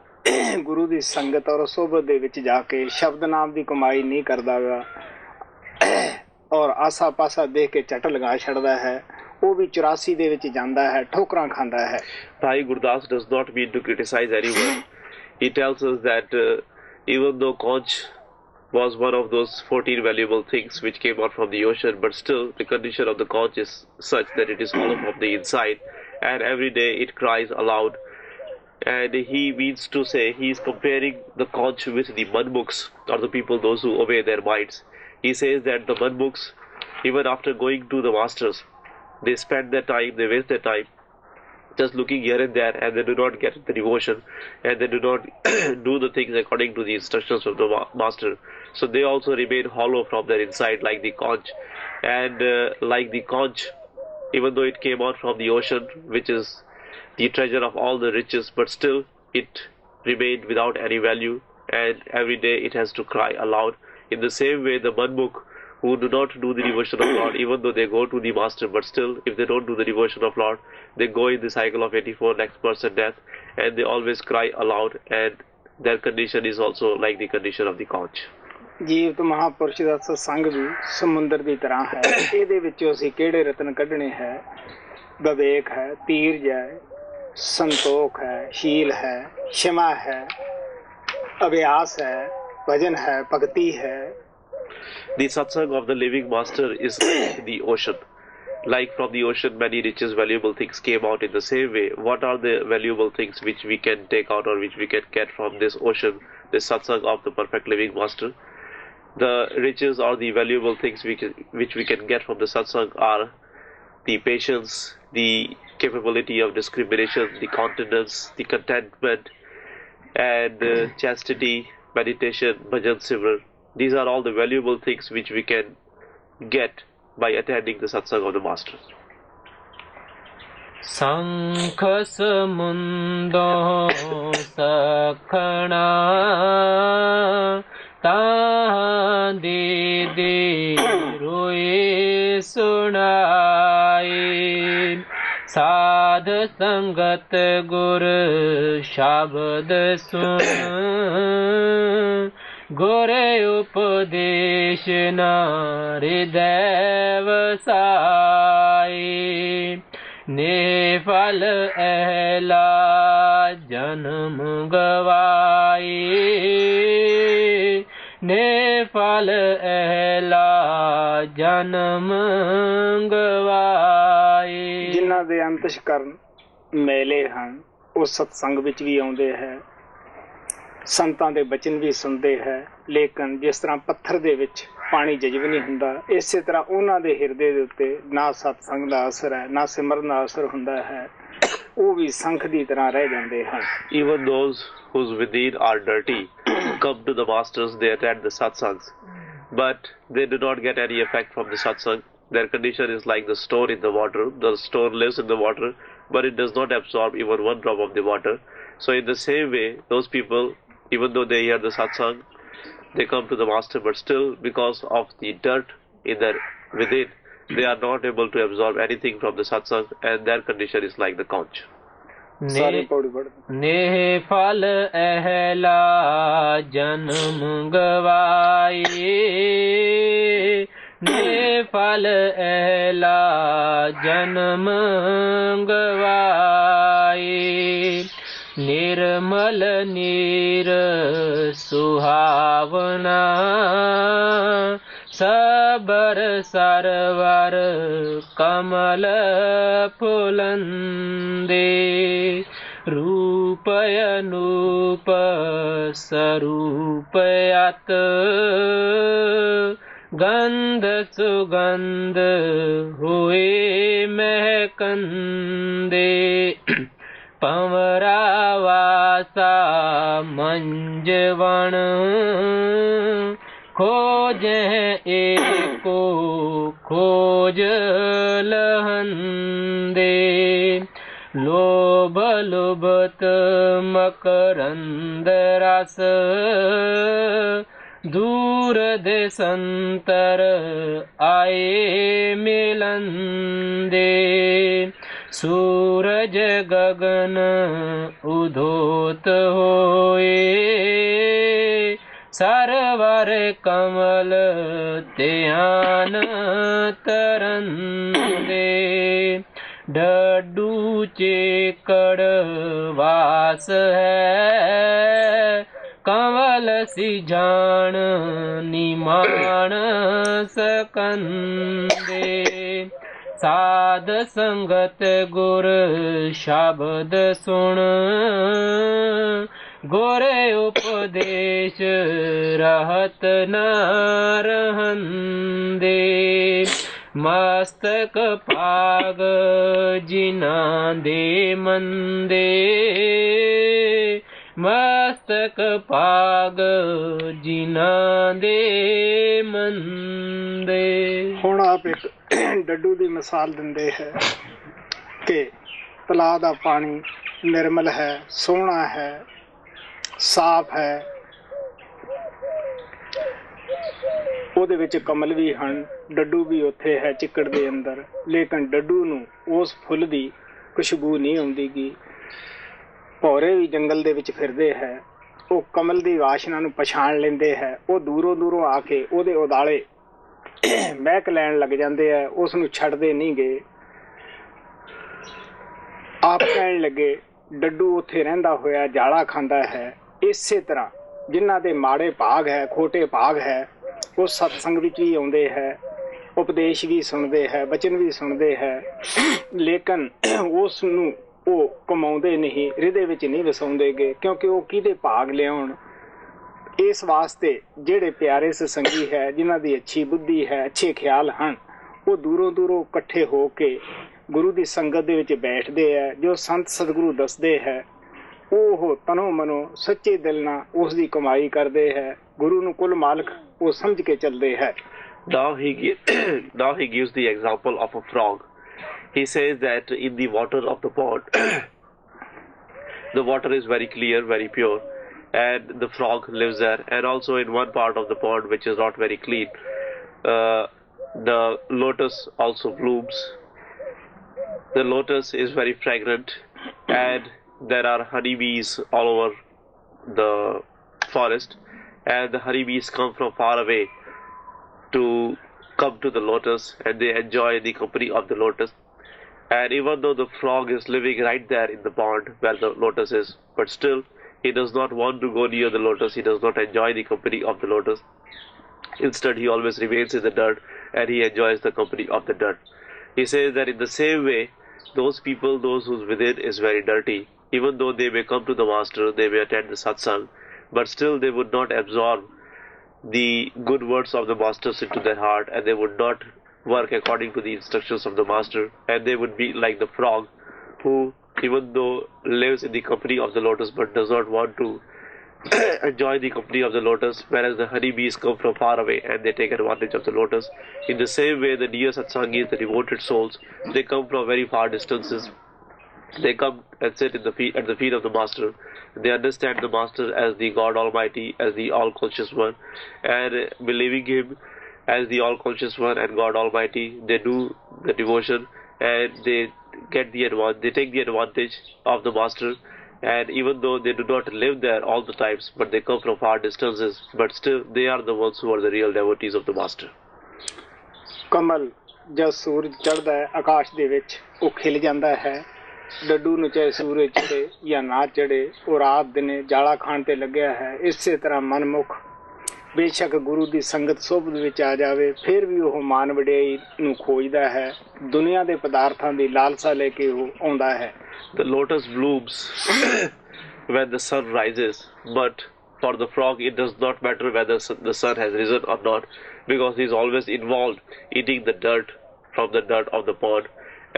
ਗੁਰੂ ਦੀ ਸੰਗਤ ਔਰ ਸੋਭਤ ਦੇ ਵਿੱਚ ਜਾ ਕੇ ਸ਼ਬਦ ਨਾਮ ਦੀ ਕਮਾਈ ਨਹੀਂ ਕਰਦਾ ਗਾ ਔਰ ਆਸਾ ਪਾਸਾ ਦੇਖ ਕੇ ਝਟ ਲਗਾ ਛੱਡਦਾ ਹੈ। ਉਹ ਵੀ 84 ਦੇ ਵਿੱਚ ਜਾਂਦਾ ਹੈ, ਠੋਕਰਾਂ ਖਾਂਦਾ ਹੈ। Bhai Gurdas does not mean to criticize anyone. He tells us that even though conch was one of those 14 valuable things which came out from the ocean, but still the condition of the conch is such that it is hollow from the inside, and every day it cries aloud. And he means to say, he is comparing the conch with the manmukhs, or the people those who obey their minds. He says that the manmukhs, even after going to the masters, they spend their time, they waste their time just looking here and there, and they do not get the devotion, and they do not do the things according to the instructions of the master. So they also remain hollow from their inside like the conch. And like the conch, even though it came out from the ocean, which is the treasure of all the riches, but still it remained without any value, and every day it has to cry aloud. In the same way, the manmukh who do not do the devotion of Lord, even though they go to the master, but still if they don't do the devotion of Lord, they go in the cycle of 84 next birth and death, and they always cry aloud, and their condition is also like the condition of the conch. ਜੀਵਤ ਮਹਾਪੁਰਸ਼ ਦਾ ਸਤਸੰਗ ਵੀ ਸਮੁੰਦਰ ਦੀ ਤਰ੍ਹਾਂ ਹੈ। ਇਹਦੇ ਵਿੱਚੋਂ ਅਸੀਂ ਕਿਹੜੇ ਰਤਨ ਕੱਢਣੇ ਹੈ? ਵਿਵੇਕ ਹੈ, ਧੀਰਜ ਹੈ, ਸੰਤੋਖ ਹੈ, ਸ਼ੀਲ ਹੈ, क्षमा है, अभ्यास है, भजन है, भक्ति है। The satsang of the living master is the ocean. Like from the ocean many riches, valuable things came out. In the same way, what are the valuable things which we can take out or which we can get from this ocean, this satsang of the perfect living master? The riches or the valuable things which we can get from the satsang are the patience, the capability of discrimination, the continence, the contentment, and chastity, meditation, bhajan, simran. These are all the valuable things which we can get by attending the satsang of the master. Sankha samundo sakhana tahan de roye sunaye साध संगत गुर शब्द सुन गुर उपदेश न हृदय वसाई निफल अहला जन्म गवाई निफल अहला जन्म गवाई। ਜਿਨ੍ਹਾਂ ਦੇ ਅੰਤਸ਼ਕਰਨ ਮੇਲੇ ਹਨ ਉਹ ਸਤਸੰਗ ਵਿੱਚ ਵੀ ਆਉਂਦੇ ਹੈ, ਸੰਤਾਂ ਦੇ ਬਚਨ ਵੀ ਸੁਣਦੇ ਹੈ, ਲੇਕਿਨ ਜਿਸ ਤਰ੍ਹਾਂ ਪੱਥਰ ਦੇ ਵਿੱਚ ਪਾਣੀ ਜਜ਼ਬ ਨਹੀਂ ਹੁੰਦਾ, ਇਸੇ ਤਰ੍ਹਾਂ ਉਹਨਾਂ ਦੇ ਹਿਰਦੇ ਦੇ ਉੱਤੇ ਨਾ ਸਤਸੰਗ ਦਾ ਅਸਰ ਹੈ, ਨਾ ਸਿਮਰਨ ਦਾ ਅਸਰ ਹੁੰਦਾ ਹੈ, ਉਹ ਵੀ ਸੰਖ ਦੀ ਤਰ੍ਹਾਂ ਰਹਿ ਜਾਂਦੇ ਹਨ। Even those whose within are dirty come to the masters, they attend the satsangs, but they do not get any effect from the satsang. Their condition is like the stone in the water. The stone lives in the water, but it does not absorb even one drop of the water. So in the same way, those people, even though they hear the satsang, they come to the master, but still because of the dirt in their within, they are not able to absorb anything from the satsang, and their condition is like the conch. नेह फल अहला जन्म गवाई ने फल अहला जन्म गवाई निर्मल नीर सुहावना सबर सरवर कमल फुलंदे रूप अनूप स्वरूप अत गंध सुगंध हुए महकंदे पंवरा वासा मंजवण खोज एको खोज लहंदे लोभ लुभत मकरंद रस दूर देशंतर आए मिलंदे सूरज गगन उधोत होए सरवर कमल त्यान तरंदे डड्डू चेकड़ वास है कंवल सी जान निमान सकंदे साध संगत गुर शब्द सुन गोरे उपदेश रहत न रहंदे मस्तक पाग जिना दे मंदे मस्तक पाग जिना दे मंदे। ਹੁਣ ਆਪ ਇੱਕ ਡੱਡੂ ਦੀ ਮਿਸਾਲ ਦਿੰਦੇ ਹੈ ਕਿ ਤਲਾਅ ਦਾ ਪਾਣੀ ਨਿਰਮਲ ਹੈ, ਸੋਹਣਾ ਹੈ, ਸਾਫ਼ ਹੈ, ਉਹਦੇ ਵਿੱਚ ਕਮਲ ਵੀ ਹਨ, ਡੱਡੂ ਵੀ ਉੱਥੇ ਹੈ ਚਿੱਕੜ ਦੇ ਅੰਦਰ, ਲੇਕਿਨ ਡੱਡੂ ਨੂੰ ਉਸ ਫੁੱਲ ਦੀ ਖੁਸ਼ਬੂ ਨਹੀਂ ਆਉਂਦੀ ਗੀ। ਭੌਰੇ ਵੀ ਜੰਗਲ ਦੇ ਵਿੱਚ ਫਿਰਦੇ ਹੈ, ਉਹ ਕਮਲ ਦੀ ਵਾਸ਼ਨਾ ਨੂੰ ਪਛਾਣ ਲੈਂਦੇ ਹੈ, ਉਹ ਦੂਰੋਂ ਦੂਰੋਂ ਆ ਕੇ ਉਹਦੇ ਉਦਾਲੇ ਮਹਿਕ ਲੈਣ ਲੱਗ ਜਾਂਦੇ ਹੈ, ਉਸ ਨੂੰ ਛੱਡਦੇ ਨਹੀਂ ਗਏ। ਆਪ ਕਹਿਣ ਲੱਗੇ ਡੱਡੂ ਉੱਥੇ ਰਹਿੰਦਾ ਹੋਇਆ ਜਾਲਾ ਖਾਂਦਾ ਹੈ। ਇਸੇ ਤਰ੍ਹਾਂ ਜਿਨ੍ਹਾਂ ਦੇ ਮਾੜੇ ਭਾਗ ਹੈ, ਖੋਟੇ ਭਾਗ ਹੈ, ਉਹ ਸਤਸੰਗ ਵਿੱਚ ਵੀ ਆਉਂਦੇ ਹੈ, ਉਪਦੇਸ਼ ਵੀ ਸੁਣਦੇ ਹੈ, ਬਚਨ ਵੀ ਸੁਣਦੇ ਹੈ, ਲੇਕਿਨ ਉਸ ਨੂੰ ਉਹ ਕਮਾਉਂਦੇ ਨਹੀਂ, ਹਿਰਦੇ ਵਿੱਚ ਨਹੀਂ ਵਸਾਉਂਦੇ ਗੇ, ਕਿਉਂਕਿ ਉਹ ਕਿਹਦੇ ਭਾਗ ਲਿਆਉਣ। ਇਸ ਵਾਸਤੇ ਜਿਹੜੇ ਪਿਆਰੇ ਸਤਸੰਗੀ ਹੈ, ਜਿਨ੍ਹਾਂ ਦੀ ਅੱਛੀ ਬੁੱਧੀ ਹੈ, ਅੱਛੇ ਖਿਆਲ ਹਨ, ਉਹ ਦੂਰੋਂ ਦੂਰੋਂ ਇਕੱਠੇ ਹੋ ਕੇ ਗੁਰੂ ਦੀ ਸੰਗਤ ਦੇ ਵਿੱਚ ਬੈਠਦੇ ਹੈ। ਜੋ ਸੰਤ ਸਤਿਗੁਰੂ ਦੱਸਦੇ ਹੈ ਉਹ ਤਨੋਂ ਮਨੋਂ ਸੱਚੇ ਦਿਲ ਨਾਲ ਉਸ ਦੀ ਕਮਾਈ ਕਰਦੇ ਹੈ, ਗੁਰੂ ਨੂੰ ਕੁੱਲ ਮਾਲਕ ਉਹ ਸਮਝ ਕੇ ਚੱਲਦੇ ਹੈ। Now he gives the example of a frog. He says that in the water of the pond, the water is very clear, very pure, and the frog lives there. And also in one part of the pond which is not very clean, the lotus also blooms. The lotus is very fragrant, and there are honeybees all over the forest, and the honeybees come from far away to come to the lotus, and they enjoy the company of the lotus. And even though the frog is living right there in the pond where the lotus is, but still he does not want to go near the lotus, he does not enjoy the company of the lotus. Instead, he always remains in the dirt, and he enjoys the company of the dirt. He says that in the same way, those people, those whose within is very dirty, even though they may come to the master, they may attend the satsang, but still they would not absorb the good words of the masters into their heart, and they would not work according to the instructions of the master, and they would be like the frog who, even though lives in the company of the lotus, but does not want to enjoy the company of the lotus, whereas the honeybees come from far away and they take advantage of the lotus. In the same way, the dear satsangis, the devoted souls, they come from very far distances. They come and sit at the feet of the master. They understand the master as the God Almighty, as the all-conscious one, and believing him as the all-conscious one and God Almighty, they do the devotion, and they take the advantage of the master. And even though they do not live there all the times, but they come from far distances, but still they are the ones who are the real devotees of the master. ਕਮਲ ਜਦ ਸੂਰਜ ਚੜ੍ਹਦਾ ਹੈ ਆਕਾਸ਼ ਦੇ ਵਿੱਚ, ਉਹ ਖਿਲ ਜਾਂਦਾ ਹੈ। ਡੱਡੂ ਨੂੰ ਚਾਹੇ ਸੂਰਜ ਚੜ੍ਹੇ ਜਾਂ ਨਾ ਚੜ੍ਹੇ, ਉਹ ਰਾਤ ਦਿਨੇ ਜਾਲਾ ਖਾਣ ਤੇ ਲੱਗਿਆ ਹੈ। ਇਸੇ ਤਰ੍ਹਾਂ ਮਨਮੁਖ ਬੇਸ਼ੱਕ ਗੁਰੂ ਦੀ ਸੰਗਤ ਸੋਭਤ ਵਿੱਚ ਆ ਜਾਵੇ, ਫਿਰ ਵੀ ਉਹ ਮਾਨ ਵਡਿਆਈ ਨੂੰ ਖੋਜਦਾ ਹੈ, ਦੁਨੀਆ ਦੇ ਪਦਾਰਥਾਂ ਦੀ ਲਾਲਸਾ ਲੈ ਕੇ ਉਹ ਆਉਂਦਾ ਹੈ। The lotus blooms when the sun rises, but for the frog it does not matter whether the sun has risen or not, because he is always involved eating the dirt from the dirt of the pond.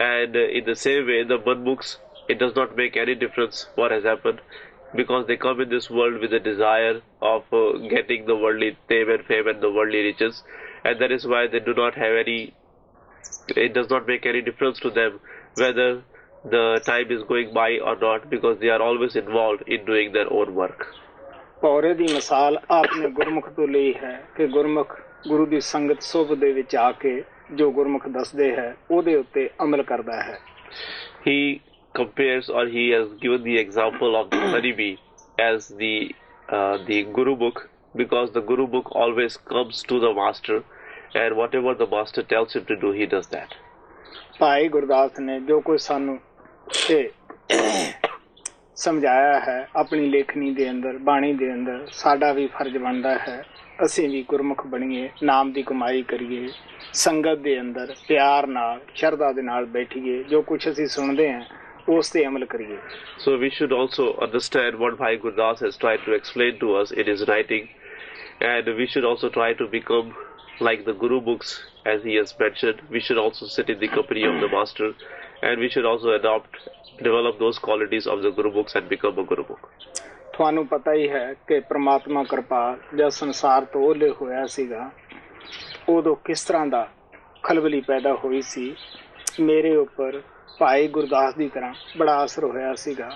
And in the same way, the manmukhs, it does not make any difference what has happened, because they come in this world with the desire of getting the worldly fame and the worldly riches, and that is why they do not have any, it does not make any difference to them whether the time is going by or not, because they are always involved in doing their own work. ਪੌਰੇ ਦੀ ਮਿਸਾਲ ਆਪਨੇ ਗੁਰਮੁਖ ਤੋਂ ਲਈ ਹੈ ਕਿ ਗੁਰਮੁਖ ਗੁਰੂ ਦੀ ਸੰਗਤ ਸੁਭ ਦੇ ਵਿੱਚ ਆ ਕੇ ਜੋ ਗੁਰਮੁਖ ਦੱਸਦੇ ਹੈ ਉਹਦੇ ਉੱਤੇ ਅਮਲ ਕਰਦਾ ਹੈ. He compares, or he has given the example of the FEB as the Guru book, because the Guru book always comes to the master, and whatever the master tells him to do, he does that. Bhai Gurdas ਨੇ ਜੋ ਕੁਝ ਸਾਨੂੰ ਸਮਝਾਇਆ ਹੈ ਆਪਣੀ ਲੇਖਣੀ ਦੇ ਅੰਦਰ, ਬਾਣੀ ਦੇ ਅੰਦਰ, ਸਾਡਾ ਵੀ ਫਰਜ਼ ਬਣਦਾ ਹੈ ਅਸੀਂ ਵੀ ਗੁਰਮੁਖ ਬਣੀਏ, ਨਾਮ ਦੀ ਕਮਾਈ ਕਰੀਏ, ਸੰਗਤ ਦੇ ਅੰਦਰ ਪਿਆਰ ਨਾਲ, ਸ਼ਰਧਾ ਦੇ ਨਾਲ ਬੈਠੀਏ, ਜੋ ਕੁਝ ਅਸੀਂ ਸੁਣਦੇ ਹਾਂ ਉਸ ਤੇ ਅਮਲ ਕਰੀਏ. So we should also understand what Bhai Gurdas has tried to explain to us in his writing, and we should also try to become like the Guru books, as he has mentioned. We should also sit in the company of the master, and we should also develop those qualities of the Guru books and become a Guru book. ਤੁਹਾਨੂੰ ਪਤਾ ਹੀ ਹੈ ਕਿ ਪ੍ਰਮਾਤਮਾ ਕਿਰਪਾ ਜਦ ਸੰਸਾਰ ਤੋਂ ਓਹਲੇ ਹੋਇਆ ਸੀਗਾ ਉਦੋਂ ਕਿਸ ਤਰ੍ਹਾਂ ਦਾ ਖਲਬਲੀ ਪੈਦਾ ਹੋਈ ਸੀ. ਮੇਰੇ ਉੱਪਰ ਭਾਈ ਗੁਰਦਾਸ ਦੀ ਤਰ੍ਹਾਂ ਬੜਾ ਅਸਰ ਹੋਇਆ ਸੀਗਾ.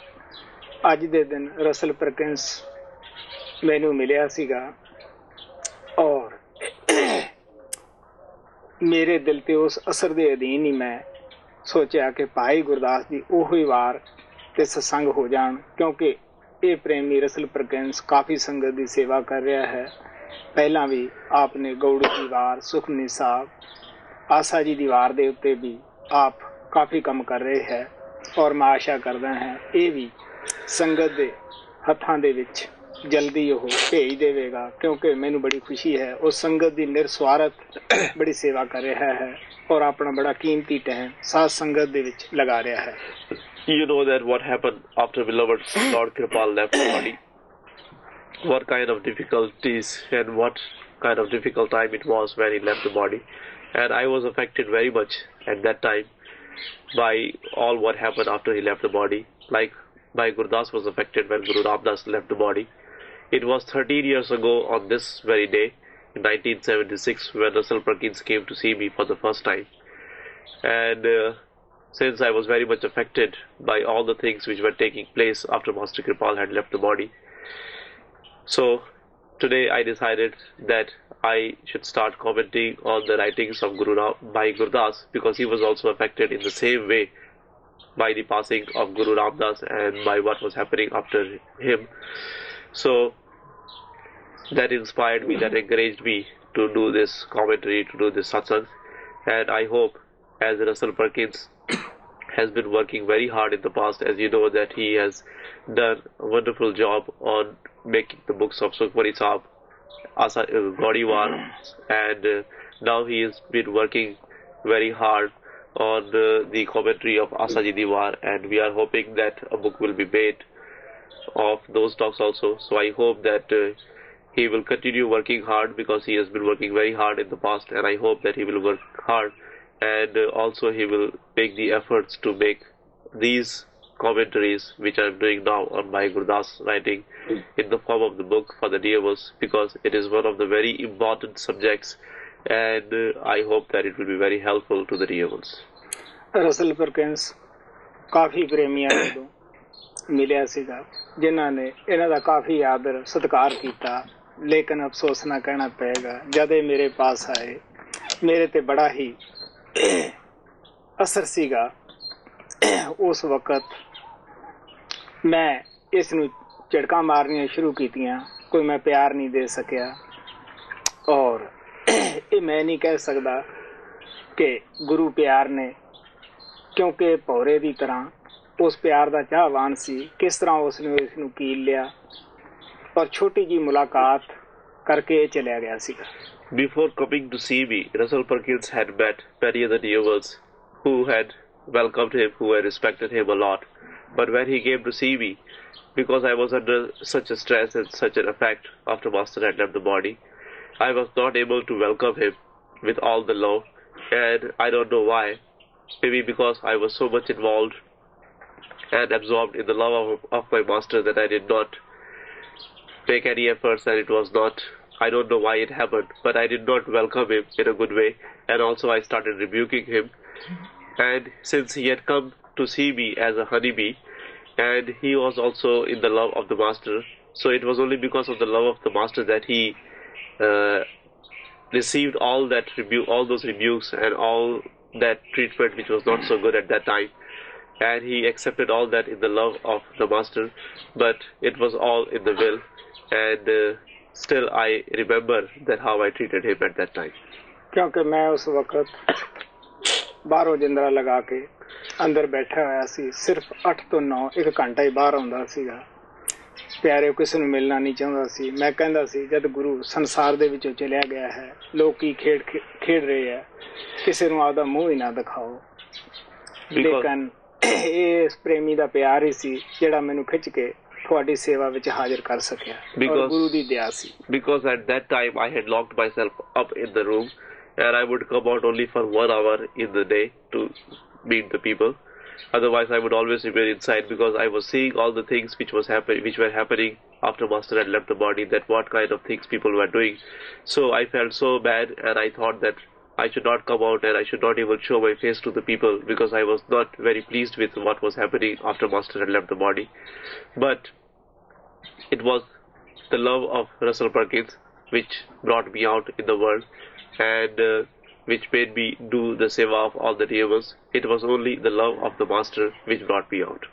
ਅੱਜ ਦੇ ਦਿਨ ਰਸਲ ਪਰਕਿੰਸ ਮੈਨੂੰ ਮਿਲਿਆ ਸੀਗਾ ਔਰ ਮੇਰੇ ਦਿਲ ਤੇ ਉਸ ਅਸਰ ਦੇ ਅਧੀਨ ਹੀ ਮੈਂ ਸੋਚਿਆ ਕਿ ਭਾਈ ਗੁਰਦਾਸ ਦੀ ਉਹੀ ਵਾਰ ਤੇ ਸਤਸੰਗ ਹੋ ਜਾਣ, ਕਿਉਂਕਿ ਇਹ ਪ੍ਰੇਮੀ ਰਸਲ ਪਰਕਿੰਸ ਕਾਫੀ ਸੰਗਤ ਦੀ ਸੇਵਾ ਕਰ ਰਿਹਾ ਹੈ. ਪਹਿਲਾਂ ਵੀ ਆਪਨੇ ਗੌੜੀ ਦੀ ਵਾਰ, ਸੁਖਮਨੀ ਸਾਹਿਬ, ਆਸਾ ਜੀ ਦੀ ਵਾਰ ਦੇ ਉੱਤੇ ਵੀ ਆਪ ਕਾਫੀ ਕੰਮ ਕਰ ਰਹੇ ਹੈ ਔਰ ਮੈਂ ਆਸ਼ਾ ਕਰਦਾ ਹਾਂ ਇਹ ਵੀ ਸੰਗਤ ਦੇ ਹੱਥਾਂ ਦੇ ਵਿੱਚ ਜਲਦੀ ਉਹ ਭੇਜ ਦੇਵੇਗਾ, ਕਿਉਂਕਿ ਮੈਨੂੰ ਬੜੀ ਖੁਸ਼ੀ ਹੈ ਉਹ ਸੰਗਤ ਦੀ ਨਿਰਸਵਾਰਥ ਬੜੀ ਸੇਵਾ ਕਰ ਰਿਹਾ ਹੈ ਔਰ ਆਪਣਾ ਬੜਾ ਕੀਮਤੀ ਟਾਈਮ ਸਾਧ ਸੰਗਤ ਦੇ ਵਿੱਚ ਲਗਾ ਰਿਹਾ ਹੈ. You know that what happened after beloved Lord Kripal left the body, what kind of difficulties and what kind of difficult time it was when he left the body, and I was affected very much at that time by all what happened after he left the body, like Bhai Gurdas was affected when Guru Ramdas left the body. It was 13 years ago on this very day in 1976 when Russell Perkins came to see me for the first time, and since I was very much affected by all the things which were taking place after Master Kripal had left the body, so today I decided that I should start commenting on the writings of Bhai Gurdas, because he was also affected in the same way by the passing of Guru Ramdas and by what was happening after him. So that inspired me, that encouraged me to do this commentary, to do this satsang, and I hope, as Russell Perkins has been working very hard in the past, as you know that he has done a wonderful job on making the books of Sukhmani Sahib, Gaudiwar, and now he has been working very hard on the commentary of Asaji Diwar, and we are hoping that a book will be made of those talks also. So I hope that he will continue working hard, because he has been working very hard in the past, and I hope that he will work hard, and also he will make the efforts to make these commentaries which I am doing now on Bhai Gurdas writing in the form of the book for the dear ones, because it is one of the very important subjects, and I hope that it will be very helpful to the dear ones. Russell Perkins ਕਾਫੀ ਪ੍ਰੇਮੀਆਂ ਨੂੰ ਮਿਲਿਆ ਸੀਗਾ ਜਿਨ੍ਹਾਂ ਨੇ ਇਹਨਾਂ ਦਾ ਕਾਫੀ ਆਦਰ ਸਤਿਕਾਰ ਕੀਤਾ, ਲੇਕਿਨ ਅਫਸੋਸ ਨਾ ਕਹਿਣਾ ਪਏਗਾ ਜਦ ਇਹ ਮੇਰੇ ਪਾਸ ਆਏ ਮੇਰੇ ਤੇ ਬੜਾ ਹੀ ਅਸਰ ਸੀਗਾ. ਉਸ ਵਕਤ ਮੈਂ ਇਸ ਨੂੰ ਝਟਕਾਂ ਮਾਰਨੀਆਂ ਸ਼ੁਰੂ ਕੀਤੀਆਂ, ਕੋਈ ਮੈਂ ਪਿਆਰ ਨਹੀਂ ਦੇ ਸਕਿਆ, ਔਰ ਇਹ ਮੈਂ ਨਹੀਂ ਕਹਿ ਸਕਦਾ ਕਿ ਗੁਰੂ ਪਿਆਰ ਨੇ, ਕਿਉਂਕਿ ਭੌਰੇ ਦੀ ਤਰ੍ਹਾਂ ਉਸ ਪਿਆਰ ਦਾ ਚਾਹਵਾਨ ਸੀ, ਕਿਸ ਤਰ੍ਹਾਂ ਉਸ ਨੇ ਇਸ ਨੂੰ ਕੀਲ ਲਿਆ ਔਰ ਛੋਟੀ ਜੀ ਮੁਲਾਕਾਤ ਕਰਕੇ ਇਹ ਚਲਿਆ ਗਿਆ ਸੀਗਾ. Before coming to see me, Russell Perkins had met many other dear ones who had welcomed him, who had respected him a lot. But when he came to see me, because I was under such a stress and such an effect after Master had left the body, I was not able to welcome him with all the love, and I don't know why. Maybe because I was so much involved and absorbed in the love of my Master that I did not make any efforts, and it was not, I don't know why it happened, but I did not welcome him in a good way, and also I started rebuking him. And since he had come to see me as a honeybee, and he was also in the love of the master. So it was only because of the love of the master that he received all those rebukes and all that treatment which was not so good at that time, and he accepted all that in the love of the master. But it was all in the will, and still I remember that how I treated him at that time. क्योंकि मैं उस वक्त बाहरों जिंदरा लगा के अंदर बैठा होया सी, सिर्फ 8 ਤੋਂ 9 1 ਘੰਟਾ ਹੀ ਬਾਹਰ ਆਉਂਦਾ ਸੀਗਾ। ਪਿਆਰੇ ਕਿਸੇ ਨੂੰ ਮਿਲਣਾ ਨਹੀਂ ਚਾਹੁੰਦਾ ਸੀ। ਮੈਂ ਕਹਿੰਦਾ ਸੀ ਜਦ ਗੁਰੂ ਸੰਸਾਰ ਦੇ ਵਿੱਚੋਂ ਚਲਿਆ ਗਿਆ ਹੈ, ਲੋਕ ਕੀ ਖੇਡ ਰਹੇ ਆ, ਕਿਸੇ ਨੂੰ ਆਪਦਾ ਮੂੰਹ ਹੀ ਨਾ ਦਿਖਾਓ। ਲੇਕਿਨ ਇਹ ਇਸ ਪ੍ਰੇਮੀ ਦਾ ਪਿਆਰ ਹੀ ਸੀ ਜਿਹੜਾ ਮੈਨੂੰ ਖਿੱਚ ਕੇ ਤੁਹਾਡੀ ਸੇਵਾ ਵਿੱਚ ਹਾਜ਼ਰ ਕਰ ਸਕਿਆ, ਗੁਰੂ ਦੀ ਦਇਆ ਸੀ। Because at that time I had locked myself up in the room, and I would come out only for 1 hour in the day to meet the people. Otherwise, I would always remain inside, because I was seeing all the things which were happening after Master had left the body, that what kind of things people were doing. So I felt so bad, and I thought that I should not come out and I should not even show my face to the people, because I was not very pleased with what was happening after Master had left the body. But it was the love of Russell Perkins which brought me out in the world, and which made me do the seva of all the devas. It was only the love of the master which brought me out.